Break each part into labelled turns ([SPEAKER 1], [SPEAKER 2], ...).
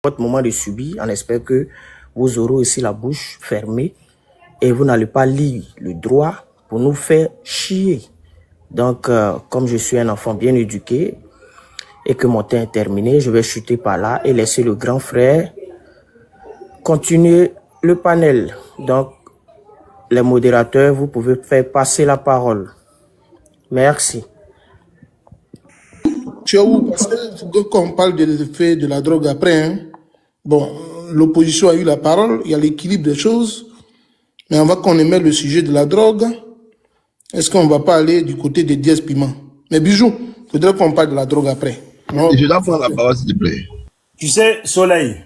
[SPEAKER 1] votre moment de subir, on espère que vous aurez aussi la bouche fermée et vous n'allez pas lire le droit pour nous faire chier. Donc, comme je suis un enfant bien éduqué et que mon temps est terminé, je vais chuter par là et laisser le grand frère continuer le panel. Donc, les modérateurs, vous pouvez faire passer la parole. Merci.
[SPEAKER 2] Tu as où? Parce que quand on parle de l'effet de la drogue après, hein, bon, l'opposition a eu la parole, il y a l'équilibre des choses, mais avant qu'on émette le sujet de la drogue, est-ce qu'on ne va pas aller du côté des Diez Piment? Mais Bijou, il faudrait qu'on parle de la drogue après. Non?
[SPEAKER 3] Je dois prendre la parole, s'il te plaît.
[SPEAKER 4] Tu sais, Soleil,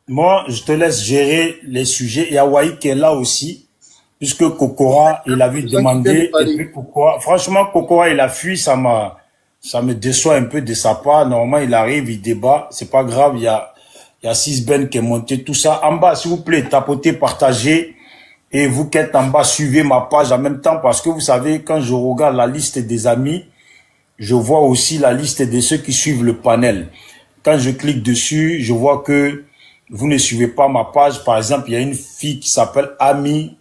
[SPEAKER 4] moi, je te laisse gérer les sujets. Il y a Waï qui est là aussi, puisque Kokora, il avait demandé. Et puis Kokora, franchement, Kokora, il a fui, ça me déçoit un peu de sa part. Normalement, il arrive, il débat. C'est pas grave, il y a 6 Ben qui est monté, tout ça. En bas, s'il vous plaît, tapotez, partagez. Et vous qui êtes en bas, suivez ma page en même temps, parce que vous savez, quand je regarde la liste des amis, je vois aussi la liste de ceux qui suivent le panel. Quand je clique dessus, je vois que vous ne suivez pas ma page. Par exemple, il y a une fille qui s'appelle Ami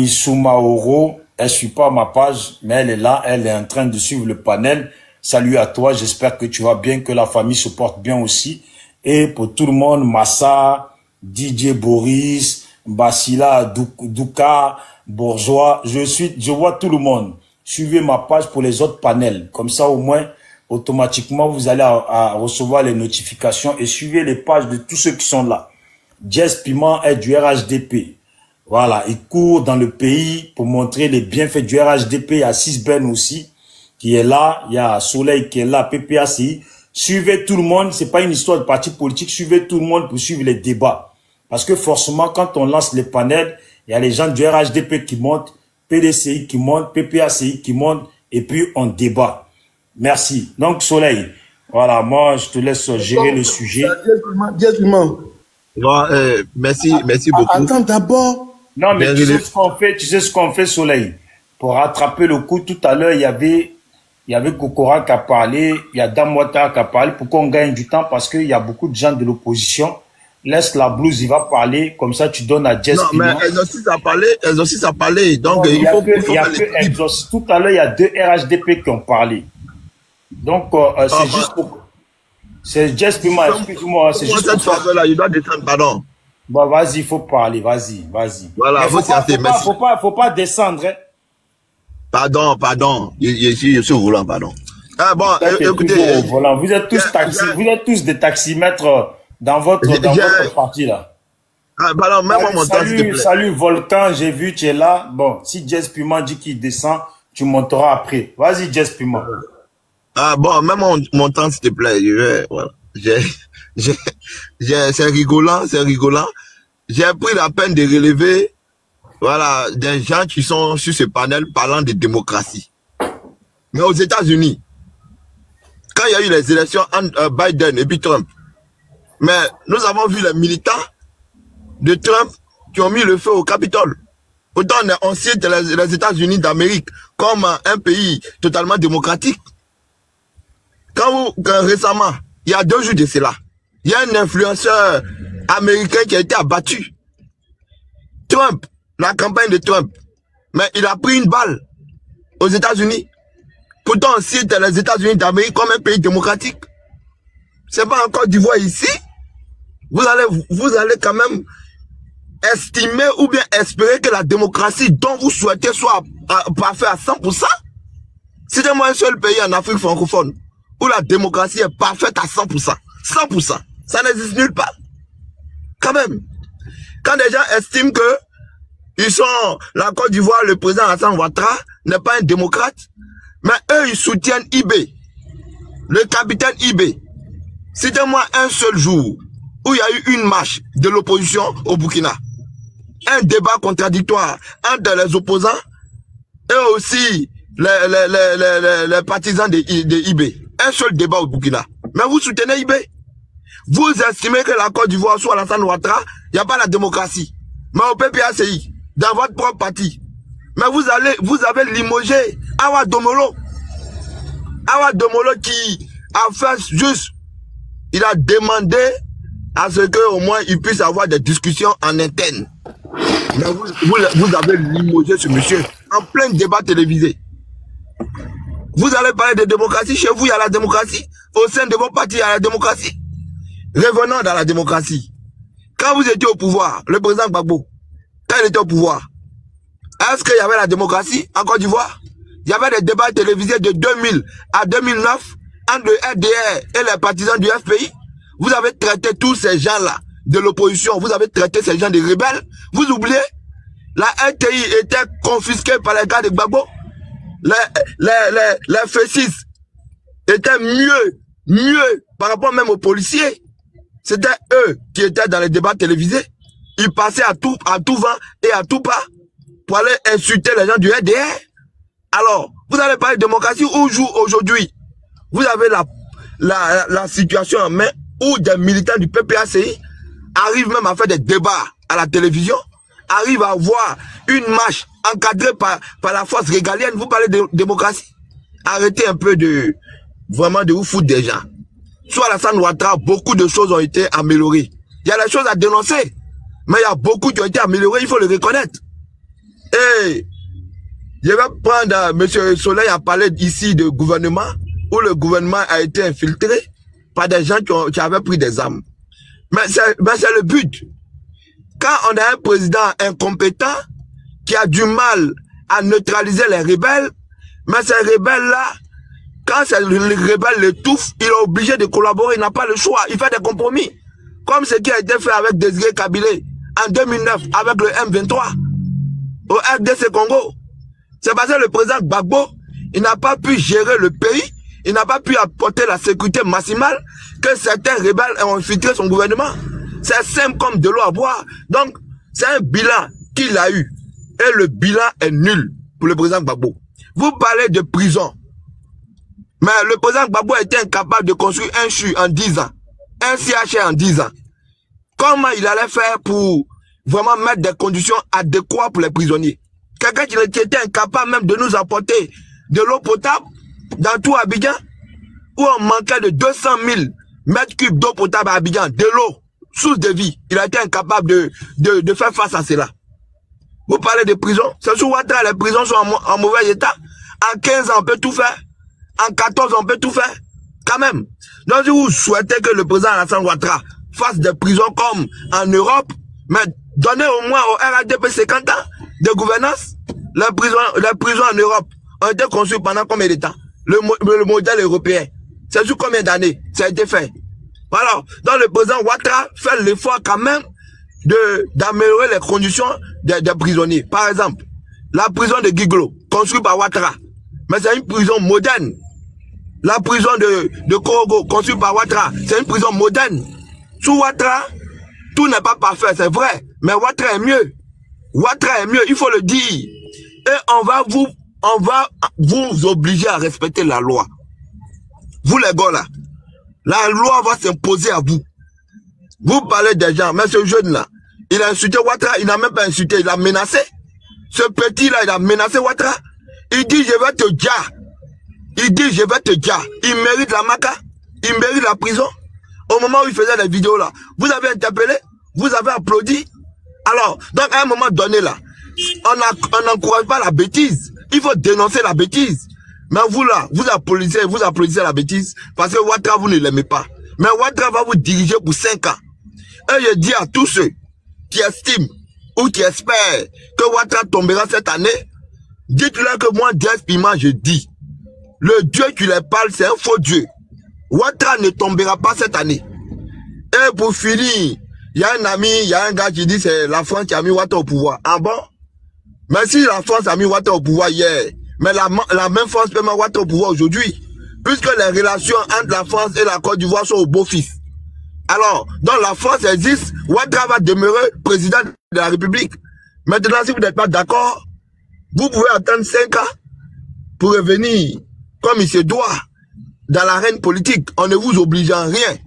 [SPEAKER 4] Soumaoro. Elle suit pas ma page, mais elle est là, elle est en train de suivre le panel. Salut à toi, j'espère que tu vas bien, que la famille se porte bien aussi. Et pour tout le monde, Massa, DJ Boris, Basila, Douka, Bourgeois, je vois tout le monde. Suivez ma page pour les autres panels. Comme ça, au moins, automatiquement, vous allez à recevoir les notifications et suivez les pages de tous ceux qui sont là. Diez Piment est du RHDP. Voilà, il court dans le pays pour montrer les bienfaits du RHDP. Il y a 6 Ben aussi qui est là. Il y a Soleil qui est là, PPACI. Suivez tout le monde. C'est pas une histoire de parti politique. Suivez tout le monde pour suivre les débats. Parce que forcément, quand on lance les panels, il y a les gens du RHDP qui montent, PDCI qui montent, PPACI qui montent, et puis on débat. Merci. Donc, Soleil, voilà, moi, je te laisse gérer le sujet.
[SPEAKER 2] Diez Piment.
[SPEAKER 3] Non, merci beaucoup.
[SPEAKER 2] Attends d'abord.
[SPEAKER 4] Non, mais tu sais ce qu'on fait, Soleil. Pour rattraper le coup, tout à l'heure, il y avait Kokora qui a parlé, il y a Damwata qui a parlé, pour qu'on gagne du temps, parce qu'il y a beaucoup de gens de l'opposition. Laisse la blouse, il va parler, comme ça tu donnes à Diez Piment.
[SPEAKER 3] Non, mais Exorciste a parlé, donc il faut
[SPEAKER 4] que Exorciste. Tout à l'heure, il y a 2 RHDP qui ont parlé. Donc, c'est juste pour... C'est Diez Piment, excuse-moi, c'est juste
[SPEAKER 3] pour ça. Là, il doit descendre, pardon.
[SPEAKER 4] Bon, vas-y, il faut parler, vas-y.
[SPEAKER 3] Voilà,
[SPEAKER 4] faut pas descendre, hein.
[SPEAKER 3] Pardon, je suis au volant, pardon. Ah bon, écoutez...
[SPEAKER 4] Vous êtes tous des taximètres dans votre parti, là.
[SPEAKER 3] Ah, pardon, même mon temps, s'il te plaît.
[SPEAKER 4] Salut, Volcan, j'ai vu, tu es là. Bon, si Diez Piment dit qu'il descend, tu monteras après. Vas-y, Diez Piment.
[SPEAKER 3] Ah bon, même mon temps, s'il te plaît. Voilà. C'est rigolant. J'ai pris la peine de relever, voilà, des gens qui sont sur ce panel parlant de démocratie. Mais aux États-Unis, quand il y a eu les élections entre Biden et puis Trump, mais nous avons vu les militants de Trump qui ont mis le feu au Capitole. Pourtant, on cite les États-Unis d'Amérique comme un pays totalement démocratique. Quand récemment, il y a 2 jours de cela, il y a un influenceur américain qui a été abattu. Trump, la campagne de Trump, mais il a pris une balle aux États-Unis. Pourtant, on cite les États-Unis d'Amérique comme un pays démocratique. C'est pas en Côte d'Ivoire ici. Vous allez quand même estimer ou bien espérer que la démocratie dont vous souhaitez soit parfaite à 100%. Citez-moi un seul pays en Afrique francophone où la démocratie est parfaite à 100%. 100%. Ça n'existe nulle part. Quand même. Quand des gens estiment que la Côte d'Ivoire, le président Alassane Ouattara n'est pas un démocrate, mais eux, ils soutiennent IB. Le capitaine IB. Citez-moi un seul jour où il y a eu une marche de l'opposition au Burkina. Un débat contradictoire entre les opposants et aussi les partisans de IB. Un seul débat au Burkina. Mais vous soutenez IB. Vous estimez que la Côte d'Ivoire, soit Alassane Ouattara, il n'y a pas la démocratie. Mais au PPACI, dans votre propre parti. Mais vous avez limogé Awa Domolo. Awa Domolo qui a fait juste, il a demandé à ce qu'au moins il puisse avoir des discussions en interne. Mais vous avez limogé ce monsieur en plein débat télévisé. Vous allez parler de démocratie, chez vous il y a la démocratie, au sein de vos partis il y a la démocratie. Revenons dans la démocratie. Quand vous étiez au pouvoir, le président Gbagbo, quand il était au pouvoir, est-ce qu'il y avait la démocratie en Côte d'Ivoire? Il y avait des débats télévisés de 2000 à 2009 entre le RDR et les partisans du FPI. Vous avez traité tous ces gens-là de l'opposition, vous avez traité ces gens de rebelles. Vous oubliez, la RTI était confisquée par les gars de Gbagbo. Les F6 étaient mieux par rapport même aux policiers. C'était eux qui étaient dans les débats télévisés. Ils passaient à tout vent et à tout pas pour aller insulter les gens du RDR. Alors, vous allez parler de démocratie aujourd'hui. Vous avez la situation en main où des militants du PPACI arrivent même à faire des débats à la télévision, arrivent à voir une marche encadrée par la force régalienne. Vous parlez de démocratie. Arrêtez un peu de vous foutre des gens. Soit Alassane Ouattara, beaucoup de choses ont été améliorées. Il y a des choses à dénoncer, mais il y a beaucoup qui ont été améliorées, il faut le reconnaître. Et je vais prendre, M. Soleil a parlé ici de gouvernement, où le gouvernement a été infiltré par des gens qui avaient pris des armes. Mais c'est le but. Quand on a un président incompétent, qui a du mal à neutraliser les rebelles, mais ces rebelles-là, quand les rebelles l'étouffent, il est obligé de collaborer, il n'a pas le choix, il fait des compromis. Comme ce qui a été fait avec Désiré Kabilé en 2009 avec le M23 au RDC Congo. C'est parce que le président Gbagbo, il n'a pas pu gérer le pays, il n'a pas pu apporter la sécurité maximale que certains rebelles ont infiltré son gouvernement. C'est simple comme de l'eau à boire. Donc, c'est un bilan qu'il a eu. Et le bilan est nul pour le président Gbagbo. Vous parlez de prison. Mais le président Gbagbo était incapable de construire un CHU en 10 ans. Un CHR en 10 ans. Comment il allait faire pour vraiment mettre des conditions adéquates pour les prisonniers? Quelqu'un qui était incapable même de nous apporter de l'eau potable dans tout Abidjan, où on manquait de 200 000 mètres cubes d'eau potable à Abidjan, de l'eau, source de vie. Il a été incapable de faire face à cela. Vous parlez de prison, c'est sur Ouattara, les prisons sont en mauvais état. En 15 ans, on peut tout faire. En 14 ans, on peut tout faire. Quand même. Donc, si vous souhaitez que le président Alassane Ouattara fasse des prisons comme en Europe, mais donnez au moins au RADP 50 ans de gouvernance. Les prisons en Europe ont été conçues pendant combien de temps? Le modèle européen. C'est sur combien d'années ça a été fait? Voilà. Donc, le président Ouattara fait l'effort quand même d'améliorer les conditions des prisonniers. Par exemple, la prison de Guiglo, construite par Ouattara. Mais c'est une prison moderne. La prison de Korogo, construite par Ouattara, c'est une prison moderne. Sous Ouattara, tout n'est pas parfait, c'est vrai. Mais Ouattara est mieux. Ouattara est mieux, il faut le dire. Et on va vous obliger à respecter la loi. Vous les gars là, la loi va s'imposer à vous. Vous parlez des gens, mais ce jeune-là, il a insulté Ouattara, il n'a même pas insulté, il a menacé. Ce petit-là, il a menacé Ouattara. Il dit, je vais te dire. Il dit, je vais te dire. Il mérite la maca, il mérite la prison. Au moment où il faisait les vidéos là, vous avez interpellé, vous avez applaudi. Alors, donc à un moment donné là, on n'encourage pas la bêtise. Il faut dénoncer la bêtise. Mais vous là, vous applaudissez la bêtise parce que Ouattara, vous ne l'aimez pas. Mais Ouattara va vous diriger pour 5 ans. Et je dis à tous ceux qui estiment ou qui espèrent que Ouattara tombera cette année, dites-leur que moi, DS Pima, je dis, le Dieu qui les parle, c'est un faux Dieu. Ouattara ne tombera pas cette année. Et pour finir, il y a un ami, il y a un gars qui dit c'est la France qui a mis Ouattara au pouvoir. Ah bon? Mais si la France a mis Ouattara au pouvoir hier, mais la même France peut mettre Ouattara au pouvoir aujourd'hui, puisque les relations entre la France et la Côte d'Ivoire sont au beau-fils. Alors, donc la France existe, Ouattara va demeurer président de la République. Maintenant, si vous n'êtes pas d'accord, vous pouvez attendre 5 ans pour revenir comme il se doit dans l'arène politique. On ne vous oblige en rien.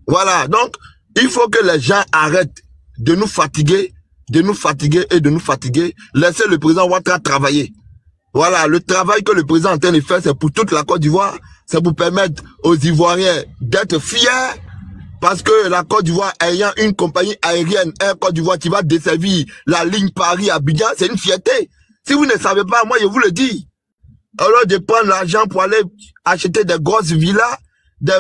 [SPEAKER 3] Voilà, donc il faut que les gens arrêtent de nous fatiguer, Laissez le président Ouattara travailler. Voilà, le travail que le président est en train de faire, c'est pour toute la Côte d'Ivoire. C'est pour permettre aux Ivoiriens d'être fiers Parce que la Côte d'Ivoire ayant une compagnie aérienne, Air Côte d'Ivoire qui va desservir la ligne Paris-Abidjan, c'est une fierté. Si vous ne savez pas, moi je vous le dis. Alors de prendre l'argent pour aller acheter des grosses villas, des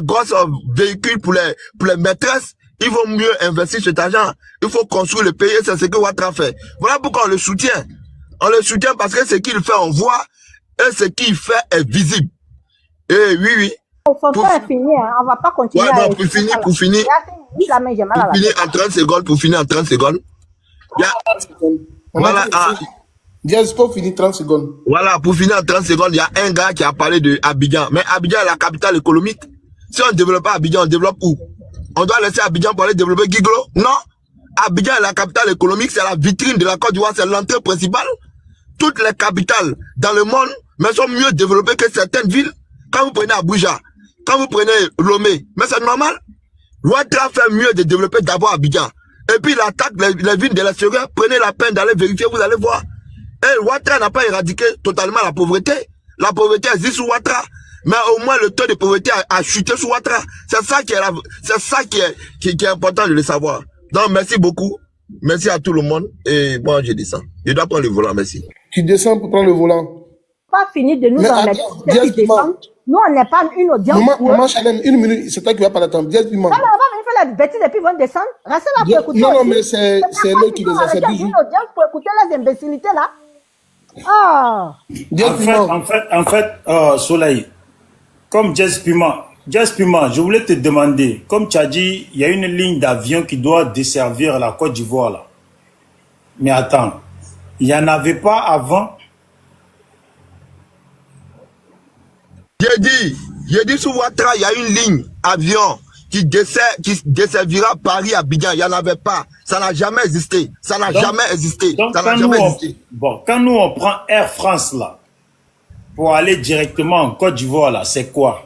[SPEAKER 3] grosses véhicules pour les maîtresses, il vaut mieux investir cet argent. Il faut construire le pays, c'est ce que Ouattara fait. Voilà pourquoi on le soutient. On le soutient parce que ce qu'il fait, on voit, et ce qu'il fait est visible. Et oui, oui.
[SPEAKER 5] Il faut pas finir, hein. On va pas continuer.
[SPEAKER 3] Ouais, non, pour finir, en 30 secondes, voilà,
[SPEAKER 2] Diaz, pour finir 30 secondes.
[SPEAKER 3] Voilà, pour finir en 30 secondes, il y a un gars qui a parlé de Abidjan. Mais Abidjan est la capitale économique. Si on ne développe pas Abidjan, on développe où? On doit laisser Abidjan pour aller développer Guiglo? Non. Abidjan est la capitale économique, c'est la vitrine de la Côte d'Ivoire, c'est l'entrée principale. Toutes les capitales dans le monde, mais sont mieux développées que certaines villes. Quand vous prenez Abuja, quand vous prenez Lomé, mais c'est normal. Ouattara fait mieux de développer d'abord Abidjan. Et puis il attaque les villes de l'extérieur. Prenez la peine d'aller vérifier, vous allez voir. Et Ouattara n'a pas éradiqué totalement la pauvreté. La pauvreté existe sous Ouattara. Mais au moins le taux de pauvreté a chuté sous Ouattara. C'est ça qui est important de le savoir. Donc merci beaucoup. Merci à tout le monde. Et bon, je descends. Je dois prendre le volant, merci.
[SPEAKER 2] Tu descends pour prendre le volant.
[SPEAKER 5] Pas fini de nous en mettre. Nous, on n'est pas une audience.
[SPEAKER 2] Maman Chalem, une minute, c'est toi qui vas pas l'attendre. Diaz Piment.
[SPEAKER 5] Non, mais on va venir faire la bêtise et puis ils vont descendre. Restez là pour écouter.
[SPEAKER 2] Non, mais c'est eux qui les a fait.
[SPEAKER 5] Une audience pour écouter les imbécilités là. Ah.
[SPEAKER 4] En fait, Soleil, comme Jazz Piment, je voulais te demander, comme tu as dit, il y a une ligne d'avion qui doit desservir la Côte d'Ivoire là. Mais attends, il n'y en avait pas avant?
[SPEAKER 3] J'ai dit sous Ouattara, il y a une ligne avion qui desservira Paris-Abidjan. Il n'y en avait pas. Ça n'a jamais existé. Ça n'a jamais existé.
[SPEAKER 4] Donc,
[SPEAKER 3] ça n'a jamais existé.
[SPEAKER 4] Bon, quand nous on prend Air France là, pour aller directement en Côte d'Ivoire là, c'est quoi?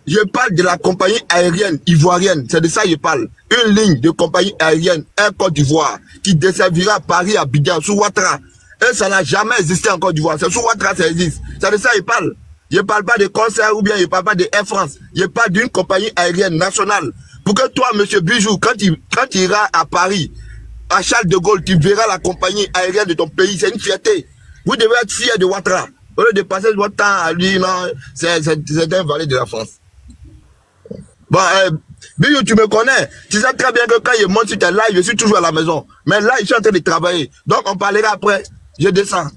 [SPEAKER 3] Je parle de la compagnie aérienne ivoirienne. C'est de ça que je parle. Une ligne de compagnie aérienne Air Côte d'Ivoire qui desservira Paris-Abidjan sous Ouattara. Et ça n'a jamais existé en Côte d'Ivoire. C'est sous Ouattara ça existe. C'est de ça que je parle. Je ne parle pas de concert ou bien je ne parle pas de Air France. Je parle d'une compagnie aérienne nationale. Pour que toi, monsieur Bijou, quand tu iras à Paris, à Charles de Gaulle, tu verras la compagnie aérienne de ton pays. C'est une fierté. Vous devez être fier de Ouattara. Au lieu de passer votre temps à lui, non, c'est un valet de la France. Bon, Bijou, tu me connais. Tu sais très bien que quand je monte sur tes lives, je suis toujours à la maison. Mais là, je suis en train de travailler. Donc, on parlera après. Je descends.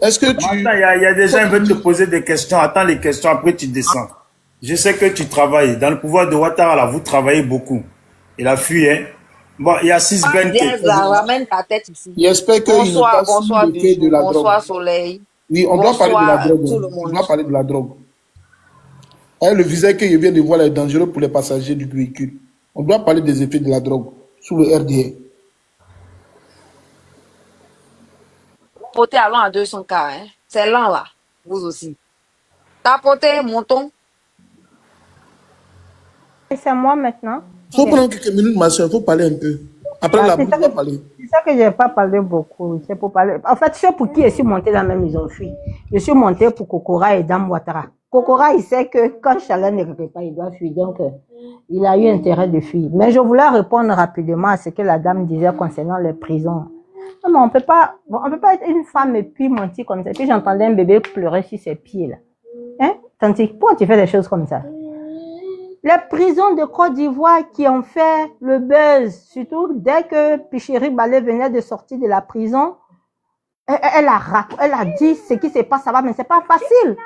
[SPEAKER 2] Est-ce que tu...
[SPEAKER 4] Attends, il y a des gens qui veulent te poser des questions. Attends les questions, après tu descends. Je sais que tu travailles. Dans le pouvoir de Ouattara, là, vous travaillez beaucoup. Il a fui, hein. Bon, il y a 6 Ben.
[SPEAKER 6] Ramène ta tête ici.
[SPEAKER 2] J'espère qu'il ne passe pas le fait de la drogue.
[SPEAKER 6] Bonsoir, Soleil.
[SPEAKER 2] Oui, on doit parler de la drogue. On doit parler de la drogue. Le visa que je viens de voir est dangereux pour les passagers du véhicule. On doit parler des effets de la drogue sous le RDA.
[SPEAKER 6] Portez allant à 200K, hein. C'est lent là, vous aussi. Tapotez, montons.
[SPEAKER 5] Et c'est moi maintenant.
[SPEAKER 2] Il faut prendre quelques minutes, ma soeur, il faut parler un peu. Après la bouche, on va parler.
[SPEAKER 5] C'est ça que je n'ai pas parlé beaucoup. C'est pour parler. En fait, c'est pour qui je suis monté dans la même maison fille. Je suis monté pour Kokora et Dame Ouattara. Kokora, il sait que quand Chalin ne répète pas, il doit fuir. Donc, il a eu intérêt de fuir. Mais je voulais répondre rapidement à ce que la dame disait concernant les prisons. Non, mais on peut pas être une femme et puis mentir comme ça. Et puis j'entendais un bébé pleurer sur ses pieds là. Hein? Tanti, pourquoi tu fais des choses comme ça? Les prisons de Côte d'Ivoire qui ont fait le buzz, surtout dès que Picheri Balé venait de sortir de la prison, elle a dit ce qui se passe là-bas, mais c'est pas facile.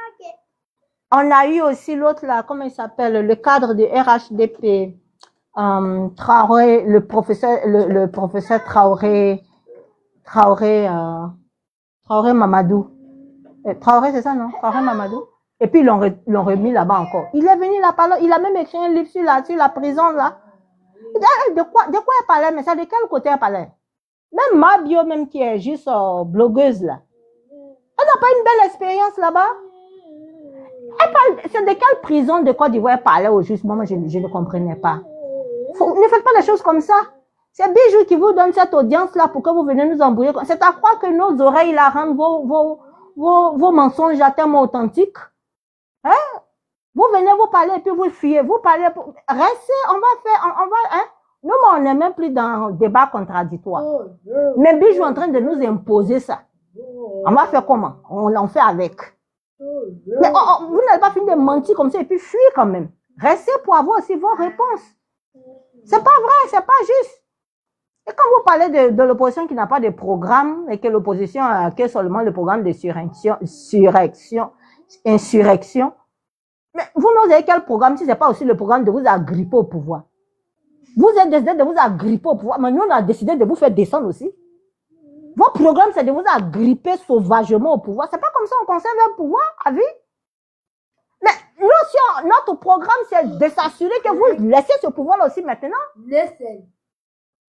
[SPEAKER 5] On a eu aussi l'autre là, comment il s'appelle, le cadre de RHDP, Traoré, le professeur Traoré Mamadou. Traoré, c'est ça, non? Traoré Mamadou. Et puis, ils l'ont remis là-bas encore. Il est venu là-bas, il a même écrit un livre sur la prison, là. De quoi elle parlait? Mais ça, de quel côté elle parlait? Même Mabio, même qui est juste blogueuse, là. Elle n'a pas une belle expérience là-bas? C'est de quelle prison de Côte d'Ivoire elle parlait au juste? Moi, je ne comprenais pas. Ne faites pas les choses comme ça. C'est Bijou qui vous donne cette audience-là pour que vous venez nous embrouiller. C'est à croire que nos oreilles la rendent vos mensonges à terme authentiques. Hein? Vous venez, vous parlez et puis vous fuyez. Vous parlez, restez, on va faire, on va, hein. Nous, on n'est même plus dans le débat contradictoire. Mais Bijou est en train de nous imposer ça. On va faire comment? On en fait avec. Mais vous n'allez pas finir de mentir comme ça et puis fuir quand même. Restez pour avoir aussi vos réponses. C'est pas vrai, c'est pas juste. Et quand vous parlez de l'opposition qui n'a pas de programme et que l'opposition a que seulement le programme de insurrection, mais vous n'avez quel programme si ce n'est pas aussi le programme de vous agripper au pouvoir? Vous êtes décidé de vous agripper au pouvoir, mais nous on a décidé de vous faire descendre aussi. Votre programme c'est de vous agripper sauvagement au pouvoir. C'est pas comme ça on conserve un pouvoir à vie. Mais nous aussi, notre programme c'est de s'assurer que vous laissez ce pouvoir aussi maintenant.
[SPEAKER 7] Laissez.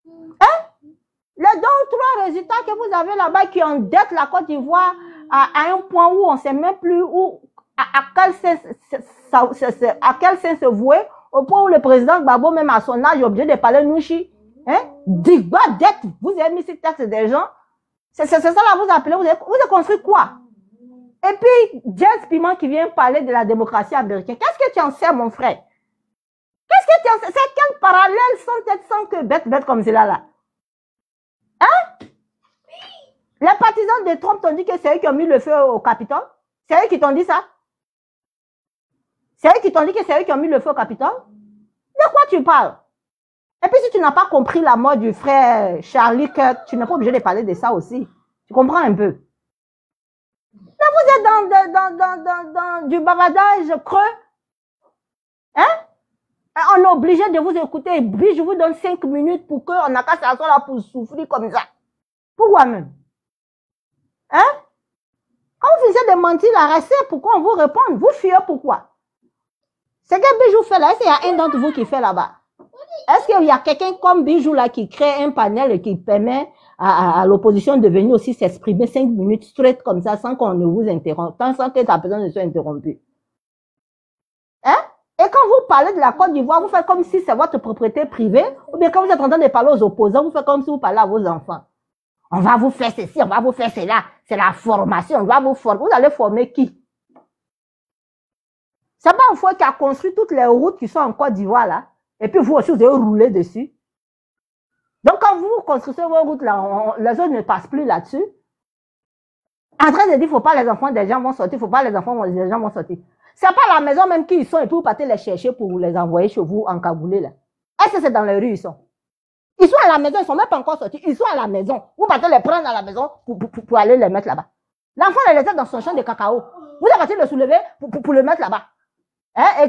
[SPEAKER 5] Hein? Les 2 ou 3 résultats que vous avez là-bas qui endettent la Côte d'Ivoire à un point où on ne sait même plus où, à quel sens se vouer, au point où le président Gbagbo, même à son âge, est obligé de parler Nouchi. Hein? Digba dette, vous avez mis cette taxe des gens. C'est ça là, vous appelez, vous avez construit quoi? Et puis, Jess Piment qui vient parler de la démocratie américaine. Qu'est-ce que tu en sais, mon frère? Qu'est-ce que tu en sais? C'est quel parallèle sans que bête comme cela là? Hein? Les partisans de Trump t'ont dit que c'est eux qui ont mis le feu au Capitole? C'est eux qui t'ont dit ça? C'est eux qui t'ont dit que c'est eux qui ont mis le feu au Capitole? De quoi tu parles? Et puis si tu n'as pas compris la mort du frère Charlie Kirk, tu n'es pas obligé de parler de ça aussi. Tu comprends un peu? Là, vous êtes dans du bavardage creux. Hein? On est obligé de vous écouter. Je vous donne 5 minutes pour qu'on n'a qu'à s'asseoir là pour souffrir comme ça. Pourquoi même? Hein? Quand vous finissez de mentir, la recette, pourquoi on vous répond? Vous fuyez pourquoi? C'est que Bijou fait là, est-ce qu'il y a un d'entre vous qui fait là-bas? Est-ce qu'il y a quelqu'un comme Bijou là qui crée un panel qui permet à l'opposition de venir aussi s'exprimer 5 minutes straight comme ça sans qu'on ne vous interrompe, sans que ta personne ne soit interrompue? Hein? Et quand vous parlez de la Côte d'Ivoire, vous faites comme si c'est votre propriété privée, ou bien quand vous êtes en train de parler aux opposants, vous faites comme si vous parlez à vos enfants. On va vous faire ceci, on va vous faire cela. C'est la formation, on va vous former. Vous allez former qui? C'est pas un fois qui a construit toutes les routes qui sont en Côte d'Ivoire là, et puis vous aussi vous avez roulé dessus. Donc quand vous construisez vos routes là, les autres ne passent plus là-dessus. En train de dire, faut pas les enfants des gens vont sortir, faut pas les enfants des gens vont sortir. C'est pas la maison même qui ils sont et puis vous partez les chercher pour les envoyer chez vous en cagoulé là. Est-ce que c'est dans les rues ils sont? Ils sont à la maison, ils sont même pas encore sortis, ils sont à la maison. Vous partez les prendre à la maison pour aller les mettre là-bas. L'enfant les laisse dans son champ de cacao. Vous avez parti le soulever pour le mettre là-bas. Hein?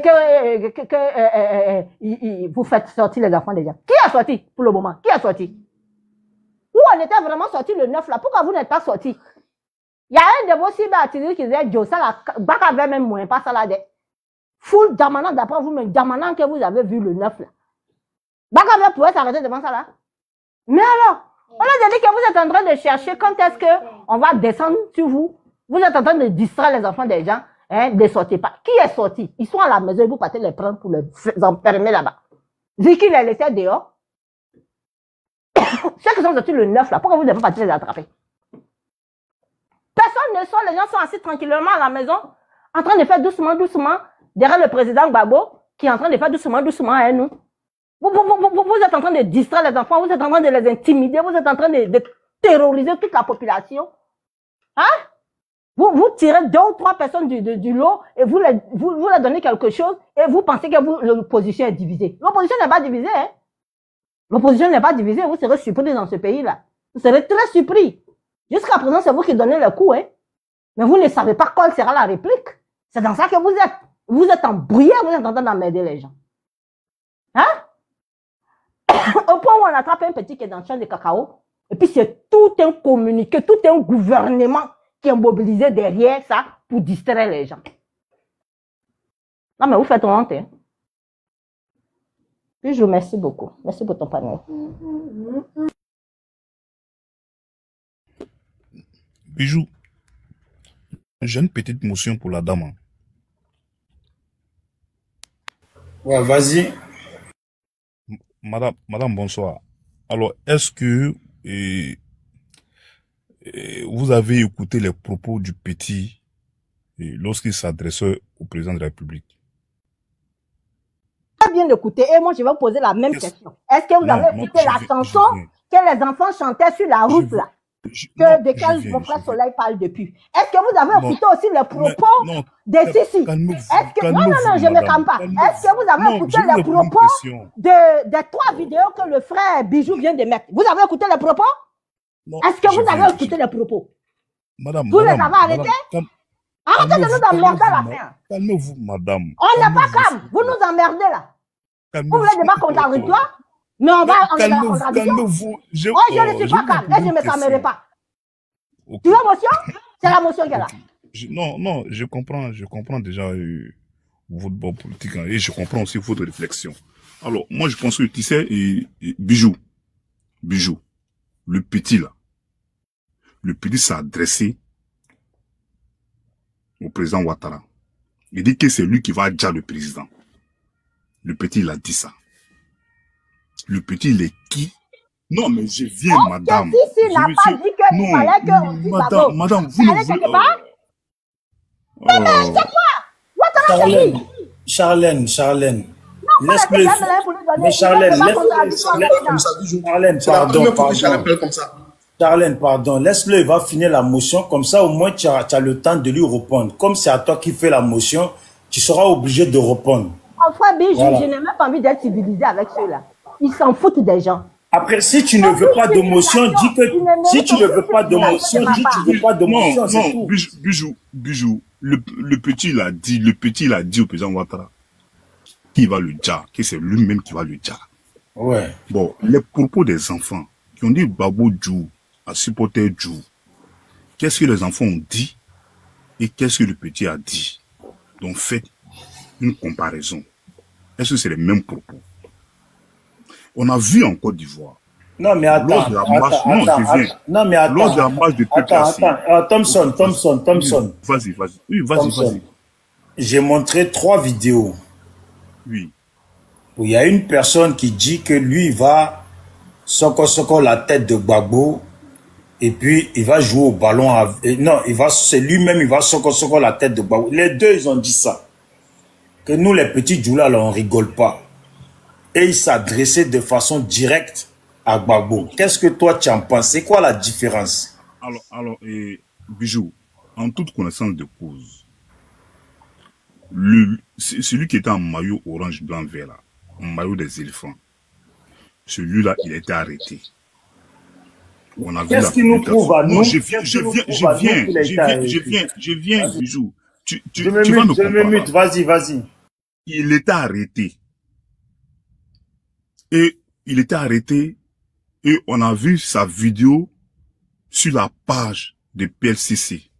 [SPEAKER 5] Et vous faites sortir les enfants des gens. Qui a sorti pour le moment? Qui a sorti? Où on était vraiment sorti le 9 là? Pourquoi vous n'êtes pas sorti? Il y a un de vos cyberartilleries qui disait, Joe, ça là, Baka avait même moins, pas ça là, full Damanan, d'après vous, mais Damanan que vous avez vu le 9 là. Baka avait pouvoir s'arrêter devant ça là. Mais alors, on a dit que vous êtes en train de chercher quand est-ce qu'on va descendre sur vous. Vous êtes en train de distraire les enfants des gens, hein, de sortir pas. Qui est sorti? Ils sont à la maison et vous partez les prendre pour les enfermer là-bas. Ziki les laissait dehors. Ceux qui sont sortis le 9 là, pourquoi vous ne devez pas partir les attraper? Personne ne sort, les gens sont assis tranquillement à la maison, en train de faire doucement, derrière le président Gbagbo, qui est en train de faire doucement à nous. Vous êtes en train de distraire les enfants, vous êtes en train de les intimider, vous êtes en train de terroriser toute la population. Hein? Vous tirez 2 ou 3 personnes du lot et vous leur donnez quelque chose et vous pensez que l'opposition est divisée. L'opposition n'est pas divisée, hein? L'opposition n'est pas divisée, vous serez surpris dans ce pays-là. Vous serez très surpris. Jusqu'à présent, c'est vous qui donnez le coup, hein. Mais vous ne savez pas quelle sera la réplique. C'est dans ça que vous êtes. Vous êtes embrouillés, vous êtes en train d'emmerder les gens. Hein? Au point où on attrape un petit qui est dans le champ de cacao, et puis c'est tout un communiqué, tout un gouvernement qui est mobilisé derrière ça pour distraire les gens. Non, mais vous faites honte, hein. Puis je vous remercie beaucoup. Merci pour ton panel.
[SPEAKER 8] Bijou, j'ai une petite motion pour la dame.
[SPEAKER 4] Ouais, vas-y.
[SPEAKER 8] Madame, bonsoir. Alors, est-ce que vous avez écouté les propos du petit lorsqu'il s'adressait au président de la République?
[SPEAKER 5] très bien écouté et moi je vais vous poser la même question. Est-ce que vous avez écouté la chanson que les enfants chantaient sur la route là? De quel mon frère Soleil parle depuis? Est-ce que vous avez écouté aussi les propos de Sissi? Non, je ne me calme pas. Est-ce que vous avez écouté les propos des 3 vidéos que le frère Bijou vient de mettre? Vous avez écouté les propos? Est-ce que vous avez écouté les propos?
[SPEAKER 8] Madame,
[SPEAKER 5] vous les avez arrêtés? Arrêtez de nous emmerder à la fin.
[SPEAKER 8] Calmez-vous, madame.
[SPEAKER 5] On n'est pas calme. Vous nous emmerdez là. Vous voulez débat contradictoire? Mais on va contradictoire.
[SPEAKER 8] Calmez-vous.
[SPEAKER 5] Je ne suis pas calme et je ne me calmerai pas. Tu veux motion? C'est la motion qui est là.
[SPEAKER 8] Non, je comprends déjà votre bonne politique et je comprends aussi votre réflexion. Alors, moi, je pense que, tu sais, Bijou, le petit s'est adressé au président Ouattara. Il dit que c'est lui qui va dire le président. Le petit, il a dit ça. Le petit, il est qui? Non, mais je viens, madame.
[SPEAKER 5] Si n'a pas dit qu'il fallait qu'on dise Babo.
[SPEAKER 8] Madame, vous ne voulez pas?
[SPEAKER 5] Mais c'est quoi? Ouattara, c'est qui?
[SPEAKER 4] Charlène. Laisse-le. Mais Charlène, Charlène, pardon, laisse-le, il va finir la motion, comme ça au moins tu as le temps de lui répondre. Comme c'est à toi qui fais la motion, tu seras obligé de répondre.
[SPEAKER 5] Enfin, Bijou, je n'ai même pas envie d'être civilisé avec ceux-là. Ils s'en foutent des gens.
[SPEAKER 4] Après, si tu ne veux pas de motion, dis que si tu ne veux pas de motion, dis que tu ne veux pas de motion.
[SPEAKER 8] Non, Bijou, le petit il a dit au président Ouattara qu'il va le dire, que c'est lui-même qui va le dire.
[SPEAKER 4] Ouais.
[SPEAKER 8] Bon, les propos des enfants qui ont dit Babo Djou a supporté Djou, qu'est-ce que les enfants ont dit et qu'est-ce que le petit a dit? Donc faites une comparaison. Est-ce que c'est les mêmes propos? On a vu en Côte d'Ivoire.
[SPEAKER 4] Non, mais attends.
[SPEAKER 8] Lors de la marche, lors de la marche de PPAC.
[SPEAKER 4] Thompson.
[SPEAKER 8] Vas-y. Oui, vas-y.
[SPEAKER 4] J'ai montré 3 vidéos.
[SPEAKER 8] Oui.
[SPEAKER 4] Où il y a une personne qui dit que lui, il va soko la tête de Gbagbo et puis il va jouer au ballon. Non, c'est lui-même, il va soko la tête de Gbagbo. Les deux, ils ont dit ça. Que nous, les petits Djoula, là, on rigole pas. Et il s'adressait de façon directe à Gbagbo. Qu'est-ce que toi, tu en penses? C'est quoi la différence?
[SPEAKER 8] Alors, Bijou, en toute connaissance de cause, celui qui était en maillot orange, blanc, vert, là, en maillot des éléphants, celui-là, il a été arrêté.
[SPEAKER 4] Qu'est-ce qu'il nous prouve à nous?
[SPEAKER 8] Je viens, Bijou.
[SPEAKER 4] Je me mute, vas-y.
[SPEAKER 8] Il était arrêté. Et il était arrêté et on a vu sa vidéo sur la page de PLCC.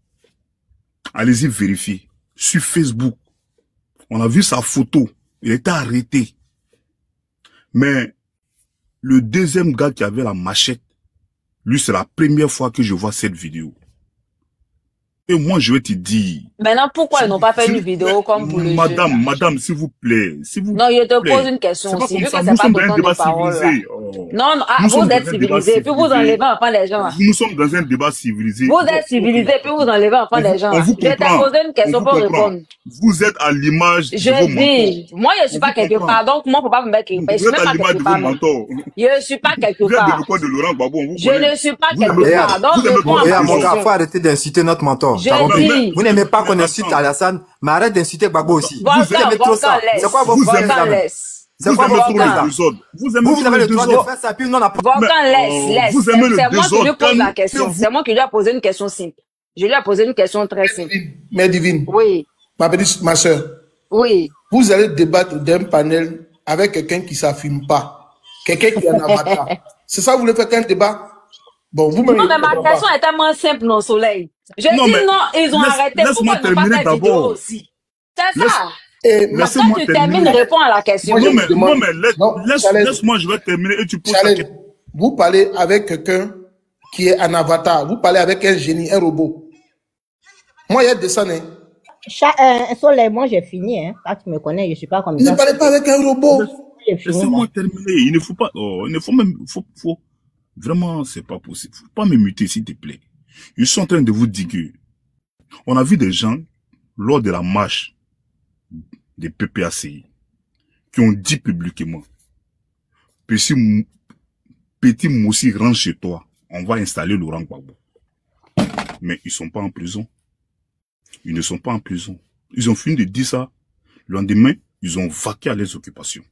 [SPEAKER 8] Allez-y vérifier. Sur Facebook. On a vu sa photo. Il était arrêté. Mais le deuxième gars qui avait la machette, lui, c'est la première fois que je vois cette vidéo. Et moi, je vais te dire...
[SPEAKER 6] Maintenant, pourquoi ils n'ont pas fait une vidéo comme pour le jeu?
[SPEAKER 8] Madame, s'il vous plaît.
[SPEAKER 6] Non, je te pose une question aussi. Vu que c'est pas ton temps de parole. Non, vous êtes civilisé, puis vous enlevez enfant les gens.
[SPEAKER 8] Nous sommes dans un débat civilisé.
[SPEAKER 6] Vous êtes civilisé, puis vous enlevez enfant les gens. Je vais te poser une question pour répondre.
[SPEAKER 8] Vous êtes à l'image de vos mentors.
[SPEAKER 6] Moi, je ne suis pas quelque part, donc moi, il ne faut pas me mettre quelque part.
[SPEAKER 8] Vous êtes à l'image de vos mentors.
[SPEAKER 6] Je ne suis pas quelque part. Je ne suis pas quelque part.
[SPEAKER 7] Donc, il faut arrêter d'inciter notre mentor. Vous n'aimez pas qu'on incite Alassane, mais arrête d'inciter Gbagbo aussi.
[SPEAKER 6] Vous aimez trop ça.
[SPEAKER 7] C'est quoi vos problèmes?
[SPEAKER 8] C'est quoi vos problèmes?
[SPEAKER 7] Vous avez le droit de faire ça, puis non,
[SPEAKER 6] laisse. C'est moi qui lui pose la question. C'est moi qui lui ai posé une question simple. Je lui ai posé une question très simple.
[SPEAKER 2] Mère Divine.
[SPEAKER 6] Oui.
[SPEAKER 2] Ma soeur.
[SPEAKER 6] Oui.
[SPEAKER 2] Vous allez débattre d'un panel avec quelqu'un qui ne s'affirme pas. Quelqu'un qui est en avatar. C'est ça, vous voulez faire qu'un débat? Bon, vous
[SPEAKER 6] non, mais ma question est tellement simple, non, Soleil. Je dis non, ils ont arrêté. Pourquoi ils n'ont pas fait vidéo aussi? C'est ça. Quand tu termines, réponds à la question.
[SPEAKER 8] Non, mais laisse-moi, je vais terminer et tu poses la question.
[SPEAKER 2] Vous parlez avec quelqu'un qui est en avatar. Vous parlez avec un génie, un robot. Moi, il y a des scènes.
[SPEAKER 5] Soleil, moi, j'ai fini. Hein. Quand tu me connais, je ne suis pas comme ça.
[SPEAKER 2] Ne parlez pas avec un robot.
[SPEAKER 8] Laissez-moi terminer. Il ne faut pas... Vraiment, c'est pas possible. Faut pas me muter, s'il te plaît. Je suis en train de vous dire que on a vu des gens, lors de la marche des PPACI, qui ont dit publiquement, Petit Moussi rentre chez toi, on va installer Laurent Gbagbo. Mais ils sont pas en prison. Ils ne sont pas en prison. Ils ont fini de dire ça. Le lendemain, ils ont vaqué à les occupations.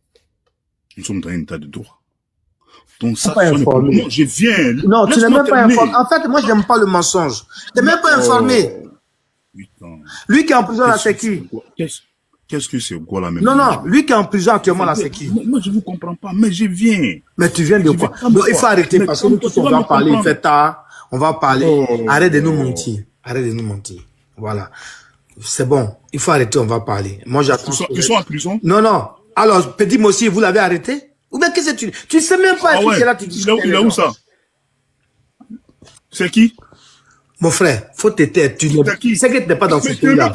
[SPEAKER 8] Nous sommes dans un état de droit. Donc ça,
[SPEAKER 2] non,
[SPEAKER 8] je viens.
[SPEAKER 2] Non, tu n'es même pas informé. En fait, moi, je n'aime pas le mensonge. Tu n'es même pas informé. Putain. Lui qui est en prison, là, c'est qui?
[SPEAKER 8] Qu'est-ce que c'est quoi, là, même?
[SPEAKER 2] Non, lui qui est en prison actuellement, là, c'est qui?
[SPEAKER 8] Moi, je ne vous comprends pas, mais je viens.
[SPEAKER 2] Mais tu viens de quoi? Bon, il faut arrêter parce que nous tous, on va parler. Il fait tard. On va parler. Arrête de nous mentir. Arrête de nous mentir. Voilà. C'est bon. Il faut arrêter, on va parler. Moi, j'attends.
[SPEAKER 8] Ils sont en prison?
[SPEAKER 2] Non. Alors, Petit Moussi, vous l'avez arrêté? Ou bien qu'est-ce que tu sais même pas qui c'est là, tu dis.
[SPEAKER 8] Il est où ça? C'est qui?
[SPEAKER 2] Mon frère, faut te taire. Tu sais que tu n'es pas dans ce pays-là.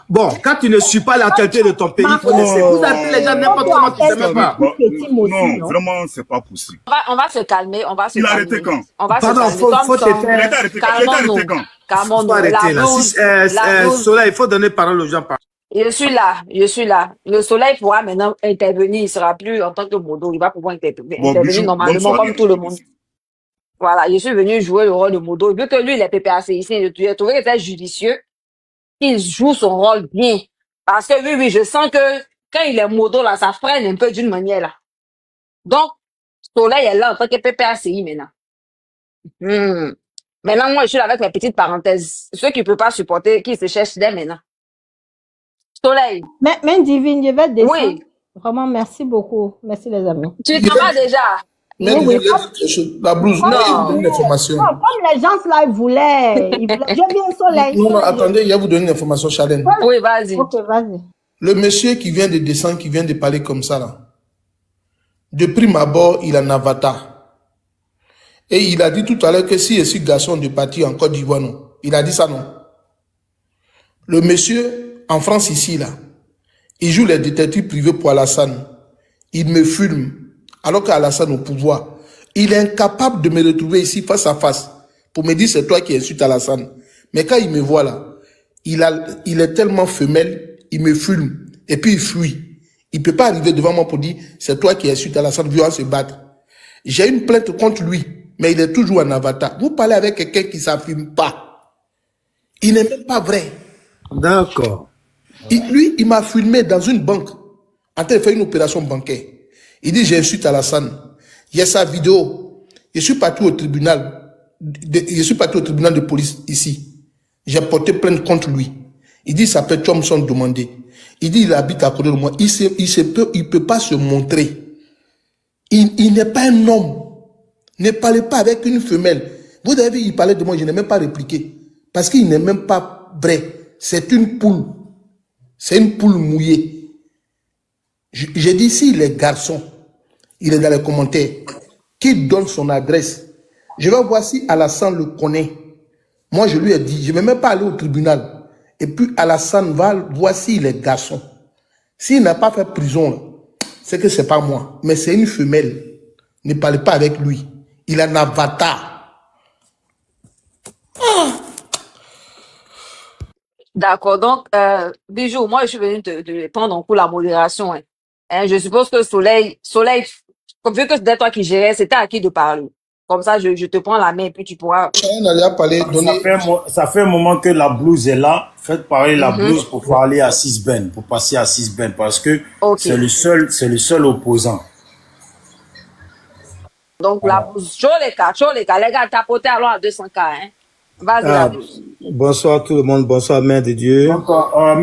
[SPEAKER 2] Bon, quand tu ne suis pas l'actualité de ton pays, vous appelez les gens n'importe comment, tu ne sais même pas.
[SPEAKER 8] Non, vraiment, c'est pas possible.
[SPEAKER 6] On va se calmer, on va se calmer.
[SPEAKER 8] Il a arrêté quand?
[SPEAKER 2] Pardon, faut te taire.
[SPEAKER 8] Il a arrêté quand?
[SPEAKER 2] Faut arrêter, Soleil, il faut donner parole aux gens.
[SPEAKER 6] Je suis là. Le Soleil pourra maintenant intervenir. Il ne sera plus en tant que modo. Il va pouvoir intervenir normalement comme tout le monde. Voilà, je suis venu jouer le rôle de modo. Vu que lui, il est PPAC ici, j'ai trouvé que c'était judicieux qu'il joue son rôle bien. Parce que oui, je sens que quand il est modo, là, ça freine un peu d'une manière, là. Donc, Soleil est là en tant que PPACI maintenant. Maintenant, moi, je suis là avec mes petites parenthèses. Ceux qui ne peuvent pas supporter, qui se cherchent dès maintenant. Soleil.
[SPEAKER 5] Mais Divine, je vais descendre.
[SPEAKER 6] Oui.
[SPEAKER 5] Vraiment, merci beaucoup. Merci les amis.
[SPEAKER 6] Tu travailles déjà?
[SPEAKER 2] Mais la blouse,
[SPEAKER 6] non.
[SPEAKER 2] Une information.
[SPEAKER 5] Non, comme les gens là, ils voulaient. Je viens Soleil.
[SPEAKER 2] Non, attendez, il y a vous donner une information, Chalène.
[SPEAKER 6] Oui, vas-y.
[SPEAKER 5] Ok, vas-y.
[SPEAKER 2] Le monsieur qui vient de descendre, qui vient de parler comme ça, là, de prime abord, il a un avatar. Et il a dit tout à l'heure que si je suis garçon de partir en Côte d'Ivoire, non. Il a dit ça, non. Le monsieur, en France, ici, là, il joue les détectives privés pour Alassane. Il me filme. Alors qu'Alassane au pouvoir, il est incapable de me retrouver ici face à face pour me dire c'est toi qui insultes Alassane. Mais quand il me voit là, il est tellement femelle, il me filme et puis il fuit. Il peut pas arriver devant moi pour dire c'est toi qui insultes Alassane, viens se battre. J'ai une plainte contre lui, mais il est toujours en avatar. Vous parlez avec quelqu'un qui s'affirme pas. Il n'est même pas vrai.
[SPEAKER 7] D'accord.
[SPEAKER 2] Lui, il m'a filmé dans une banque en train de faire une opération bancaire. Il dit, j'insulte Alassane. Il y a sa vidéo. Je suis parti au tribunal. Je suis parti au tribunal de police ici. J'ai porté plainte contre lui. Il dit, ça peut Thompson demander. Il dit, il habite à côté de moi. Il peut pas se montrer. Il n'est pas un homme. Ne parlez pas avec une femelle. Vous avez vu, il parlait de moi, je n'ai même pas répliqué. Parce qu'il n'est même pas vrai. C'est une poule. C'est une poule mouillée. J'ai dit, s'il est garçon, il est dans les commentaires, qu'il donne son adresse. Je vais voir si Alassane le connaît. Moi, je lui ai dit, je ne vais même pas aller au tribunal. Et puis, Alassane va voir s'il est garçon. S'il n'a pas fait prison, c'est que ce n'est pas moi. Mais c'est une femelle. Ne parlez pas avec lui. Il a un avatar.
[SPEAKER 6] D'accord. Donc, Bijou, moi, je suis venue de prendre en cours la modération. Je suppose que Soleil, vu que c'était toi qui gérais, c'était à qui de parler. Comme ça, je te prends la main et puis tu pourras...
[SPEAKER 4] Ça fait un moment que la blouse est là. Faites parler la blouse pour parler à Sisben, pour passer à Sisben, parce que c'est le seul opposant.
[SPEAKER 6] Donc, la blouse, chaud les gars, tapotez alors à 200K, hein. Vas-y, la blouse.
[SPEAKER 7] Bonsoir tout le monde, bonsoir, Main de Dieu.
[SPEAKER 4] Donc,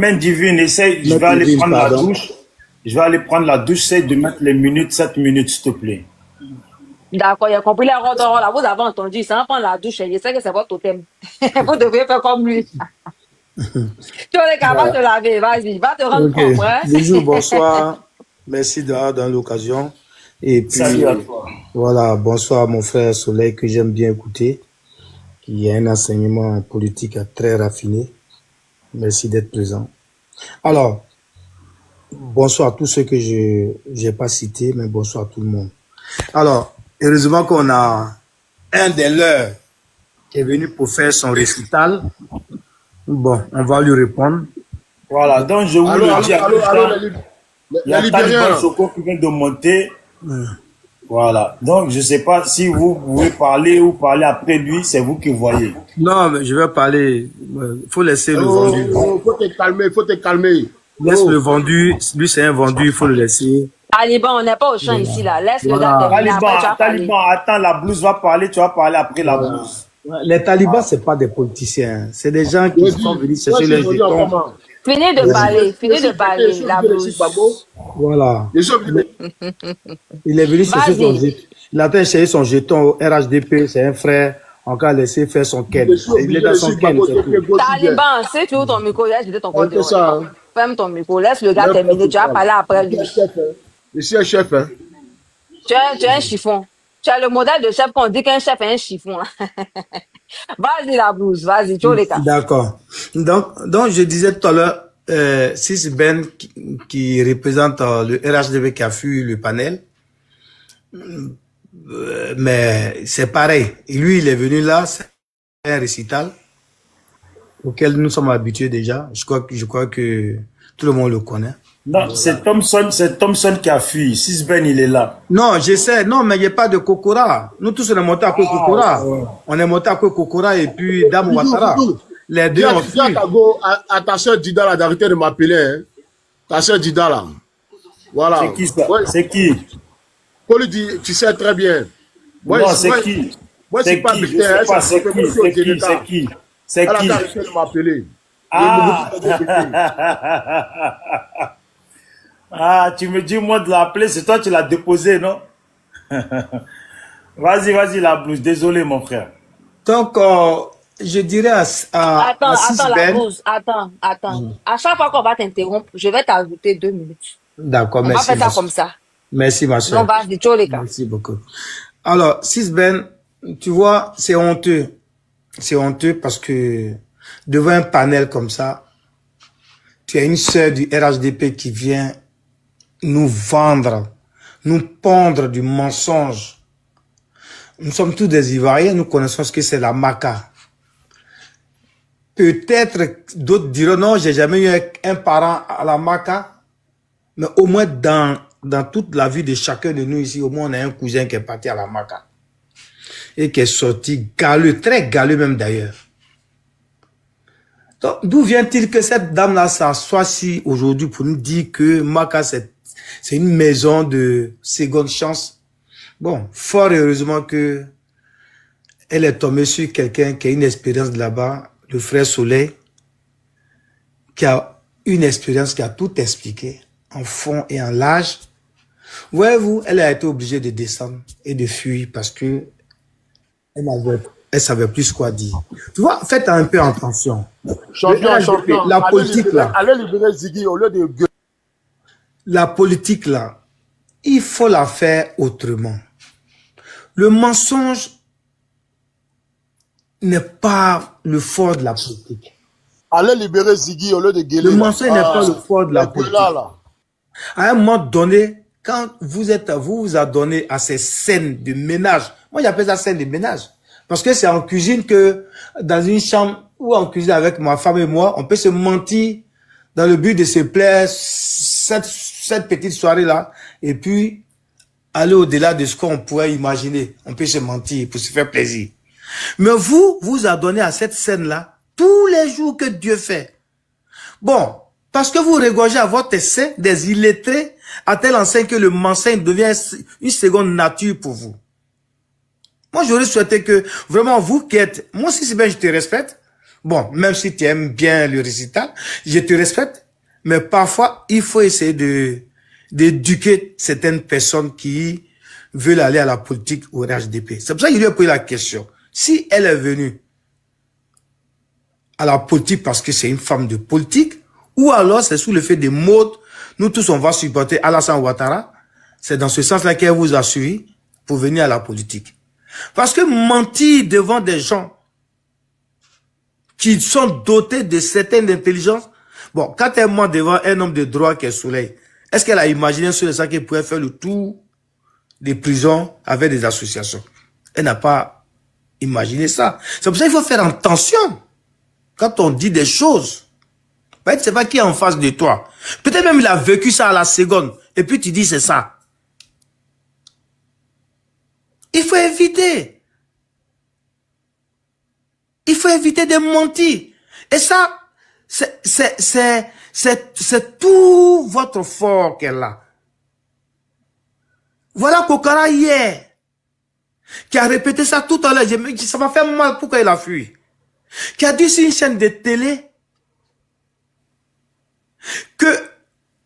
[SPEAKER 4] Main Divine, essaye, je vais aller prendre la douche. Je vais aller prendre la douche, essaye de mettre les minutes, 7 minutes, s'il te plaît.
[SPEAKER 6] D'accord, il a compris les rondeurs là. Vous avez entendu, ça va prendre la douche. Je sais que c'est votre totem. Vous devez faire comme lui. Tu les gars, va te laver, vas-y, va te rendre compte. Hein?
[SPEAKER 7] Bonjour, bonsoir. Merci d'avoir donné l'occasion. Et puis,
[SPEAKER 4] salut à toi.
[SPEAKER 7] Voilà, bonsoir mon frère Soleil, que j'aime bien écouter, qui a un enseignement politique très raffiné. Merci d'être présent. Alors, bonsoir à tous ceux que je n'ai pas cités, mais bonsoir à tout le monde. Alors, heureusement qu'on a un des leurs qui est venu pour faire son récital. Bon, on va lui répondre.
[SPEAKER 4] Voilà, donc je vous le dis à Il y a Taliban Soko qui vient de monter. Voilà. Donc, je ne sais pas si vous pouvez parler ou parler après lui, c'est vous qui voyez.
[SPEAKER 7] Non, mais je vais parler. Il faut laisser le vendu.
[SPEAKER 9] Faut te calmer, faut te calmer.
[SPEAKER 7] Laisse le vendu. Lui, c'est un vendu, il faut le laisser.
[SPEAKER 6] Taliban, on n'est pas au champ ici, là. Laisse le gars terminer.
[SPEAKER 4] Taliban, attends, la blouse va parler, tu vas parler après la blouse.
[SPEAKER 7] Les talibans, ce n'est pas des politiciens. C'est des gens qui sont venus chercher les jetons.
[SPEAKER 6] Finis de parler, la blouse.
[SPEAKER 7] Voilà. Il est venu chercher son jeton. Il a cherché son jeton au RHDP, c'est un frère. On va laisser faire son ken. Il est dans son ken.
[SPEAKER 6] Taliban, si tu ouvres ton micro, laisse ton compte. Ferme ton micro, laisse le gars terminer. Tu vas parler après lui.
[SPEAKER 9] Je suis un chef. Hein.
[SPEAKER 6] Tu es un chiffon. Tu as le modèle de chef qu'on dit qu'un chef est un chiffon. Vas-y la blouse, vas-y, tu les cas.
[SPEAKER 7] D'accord. Donc, je disais tout à l'heure, Sis Ben qui représente le RHDP qui a fui le panel. Mais c'est pareil. Lui, il est venu là, c'est un récital auquel nous sommes habitués déjà. Je crois que tout le monde le connaît.
[SPEAKER 4] Non, c'est Thompson qui a fui. Sis Ben, il est là.
[SPEAKER 7] Non, je sais. Non, mais il n'y a pas de Kokora. Nous tous, on est montés à Kokora. On est montés à Kokora et puis Dame Ouattara. Les deux ont fui.
[SPEAKER 9] À ta soeur Dida là d'arrêter de m'appeler. Hein. Ta soeur Dida là. Voilà.
[SPEAKER 4] C'est qui ça? C'est qui?
[SPEAKER 9] Paul lui dit, tu sais très bien.
[SPEAKER 4] Moi, non, c'est qui? Moi, c'est pas qui? C'est qui? C'est qui?
[SPEAKER 9] Arrêtez de m'appeler.
[SPEAKER 4] Ah, tu me dis moi de l'appeler, c'est toi qui l'as déposé, non? Vas-y, la blouse. Désolé, mon frère.
[SPEAKER 7] Donc, je dirais
[SPEAKER 6] attends, la blouse. Attends. À chaque fois qu'on va t'interrompre, je vais t'ajouter 2 minutes.
[SPEAKER 7] D'accord, merci.
[SPEAKER 6] On va faire ça comme ça.
[SPEAKER 7] Merci, ma soeur.
[SPEAKER 6] Non, vas-y, tous les cas.
[SPEAKER 7] Merci beaucoup. Alors, Sis Ben, tu vois, c'est honteux. C'est honteux parce que devant un panel comme ça, tu as une sœur du RHDP qui vient nous vendre, nous pondre du mensonge. Nous sommes tous des Ivoiriens, nous connaissons ce que c'est la maca. Peut-être d'autres diront non, j'ai jamais eu un parent à la maca, mais au moins dans toute la vie de chacun de nous ici, au moins on a un cousin qui est parti à la maca et qui est sorti galeux, très galeux même d'ailleurs. Donc, d'où vient-il que cette dame-là s'assoit ici aujourd'hui pour nous dire que Maca, c'est une maison de seconde chance? Bon, fort heureusement que elle est tombée sur quelqu'un qui a une expérience de là-bas, le frère Soleil, qui a une expérience qui a tout expliqué, en fond et en large. Voyez-vous, elle a été obligée de descendre et de fuir parce que elle savait plus quoi dire. Tu vois, faites un peu attention.
[SPEAKER 9] Champion.
[SPEAKER 7] La politique là.
[SPEAKER 9] Allez libérer Ziggy au lieu de gueuler.
[SPEAKER 7] La politique là, il faut la faire autrement. Le mensonge n'est pas le fort de la politique.
[SPEAKER 9] Allez libérer Ziggy au lieu de gueuler.
[SPEAKER 7] Le mensonge n'est pas le fort de la politique. À un moment donné, quand vous a donné à ces scènes de ménage, moi j'appelle ça scène de ménage, parce que c'est en cuisine que, dans une chambre ou en cuisine avec ma femme et moi, on peut se mentir dans le but de se plaire cette petite soirée-là, et puis aller au-delà de ce qu'on pourrait imaginer. On peut se mentir pour se faire plaisir. Mais vous a donné à cette scène-là tous les jours que Dieu fait. Bon, parce que vous regorgez à votre sein des illettrés à tel enseigne que le mensonge devient une seconde nature pour vous. Moi, j'aurais souhaité que, vraiment, vous qui êtes... Moi, si c'est bien, je te respecte. Bon, même si tu aimes bien le récital, je te respecte. Mais parfois, il faut essayer d'éduquer certaines personnes qui veulent aller à la politique ou au RHDP. C'est pour ça qu'il lui a posé la question. Si elle est venue à la politique parce que c'est une femme de politique, ou alors c'est sous le fait des mots, nous tous on va supporter Alassane Ouattara, c'est dans ce sens-là qu'elle vous a suivi pour venir à la politique. Parce que mentir devant des gens qui sont dotés de certaines intelligences, bon, quand elle ment devant un homme de droit qui est Soleil, est-ce qu'elle a imaginé sur ça qu'elle pouvait faire le tour des prisons avec des associations? Elle n'a pas imaginé ça. C'est pour ça qu'il faut faire attention quand on dit des choses Tu ne sais pas qui est en face de toi. Peut-être même il a vécu ça à la seconde. Et puis tu dis c'est ça. Il faut éviter. Il faut éviter de mentir. Et ça, c'est tout votre fort qu'elle a. Voilà Kokora hier, qui a répété ça tout à l'heure. Ça m'a fait mal pourquoi il a fui. Qui a dit sur une chaîne de télé que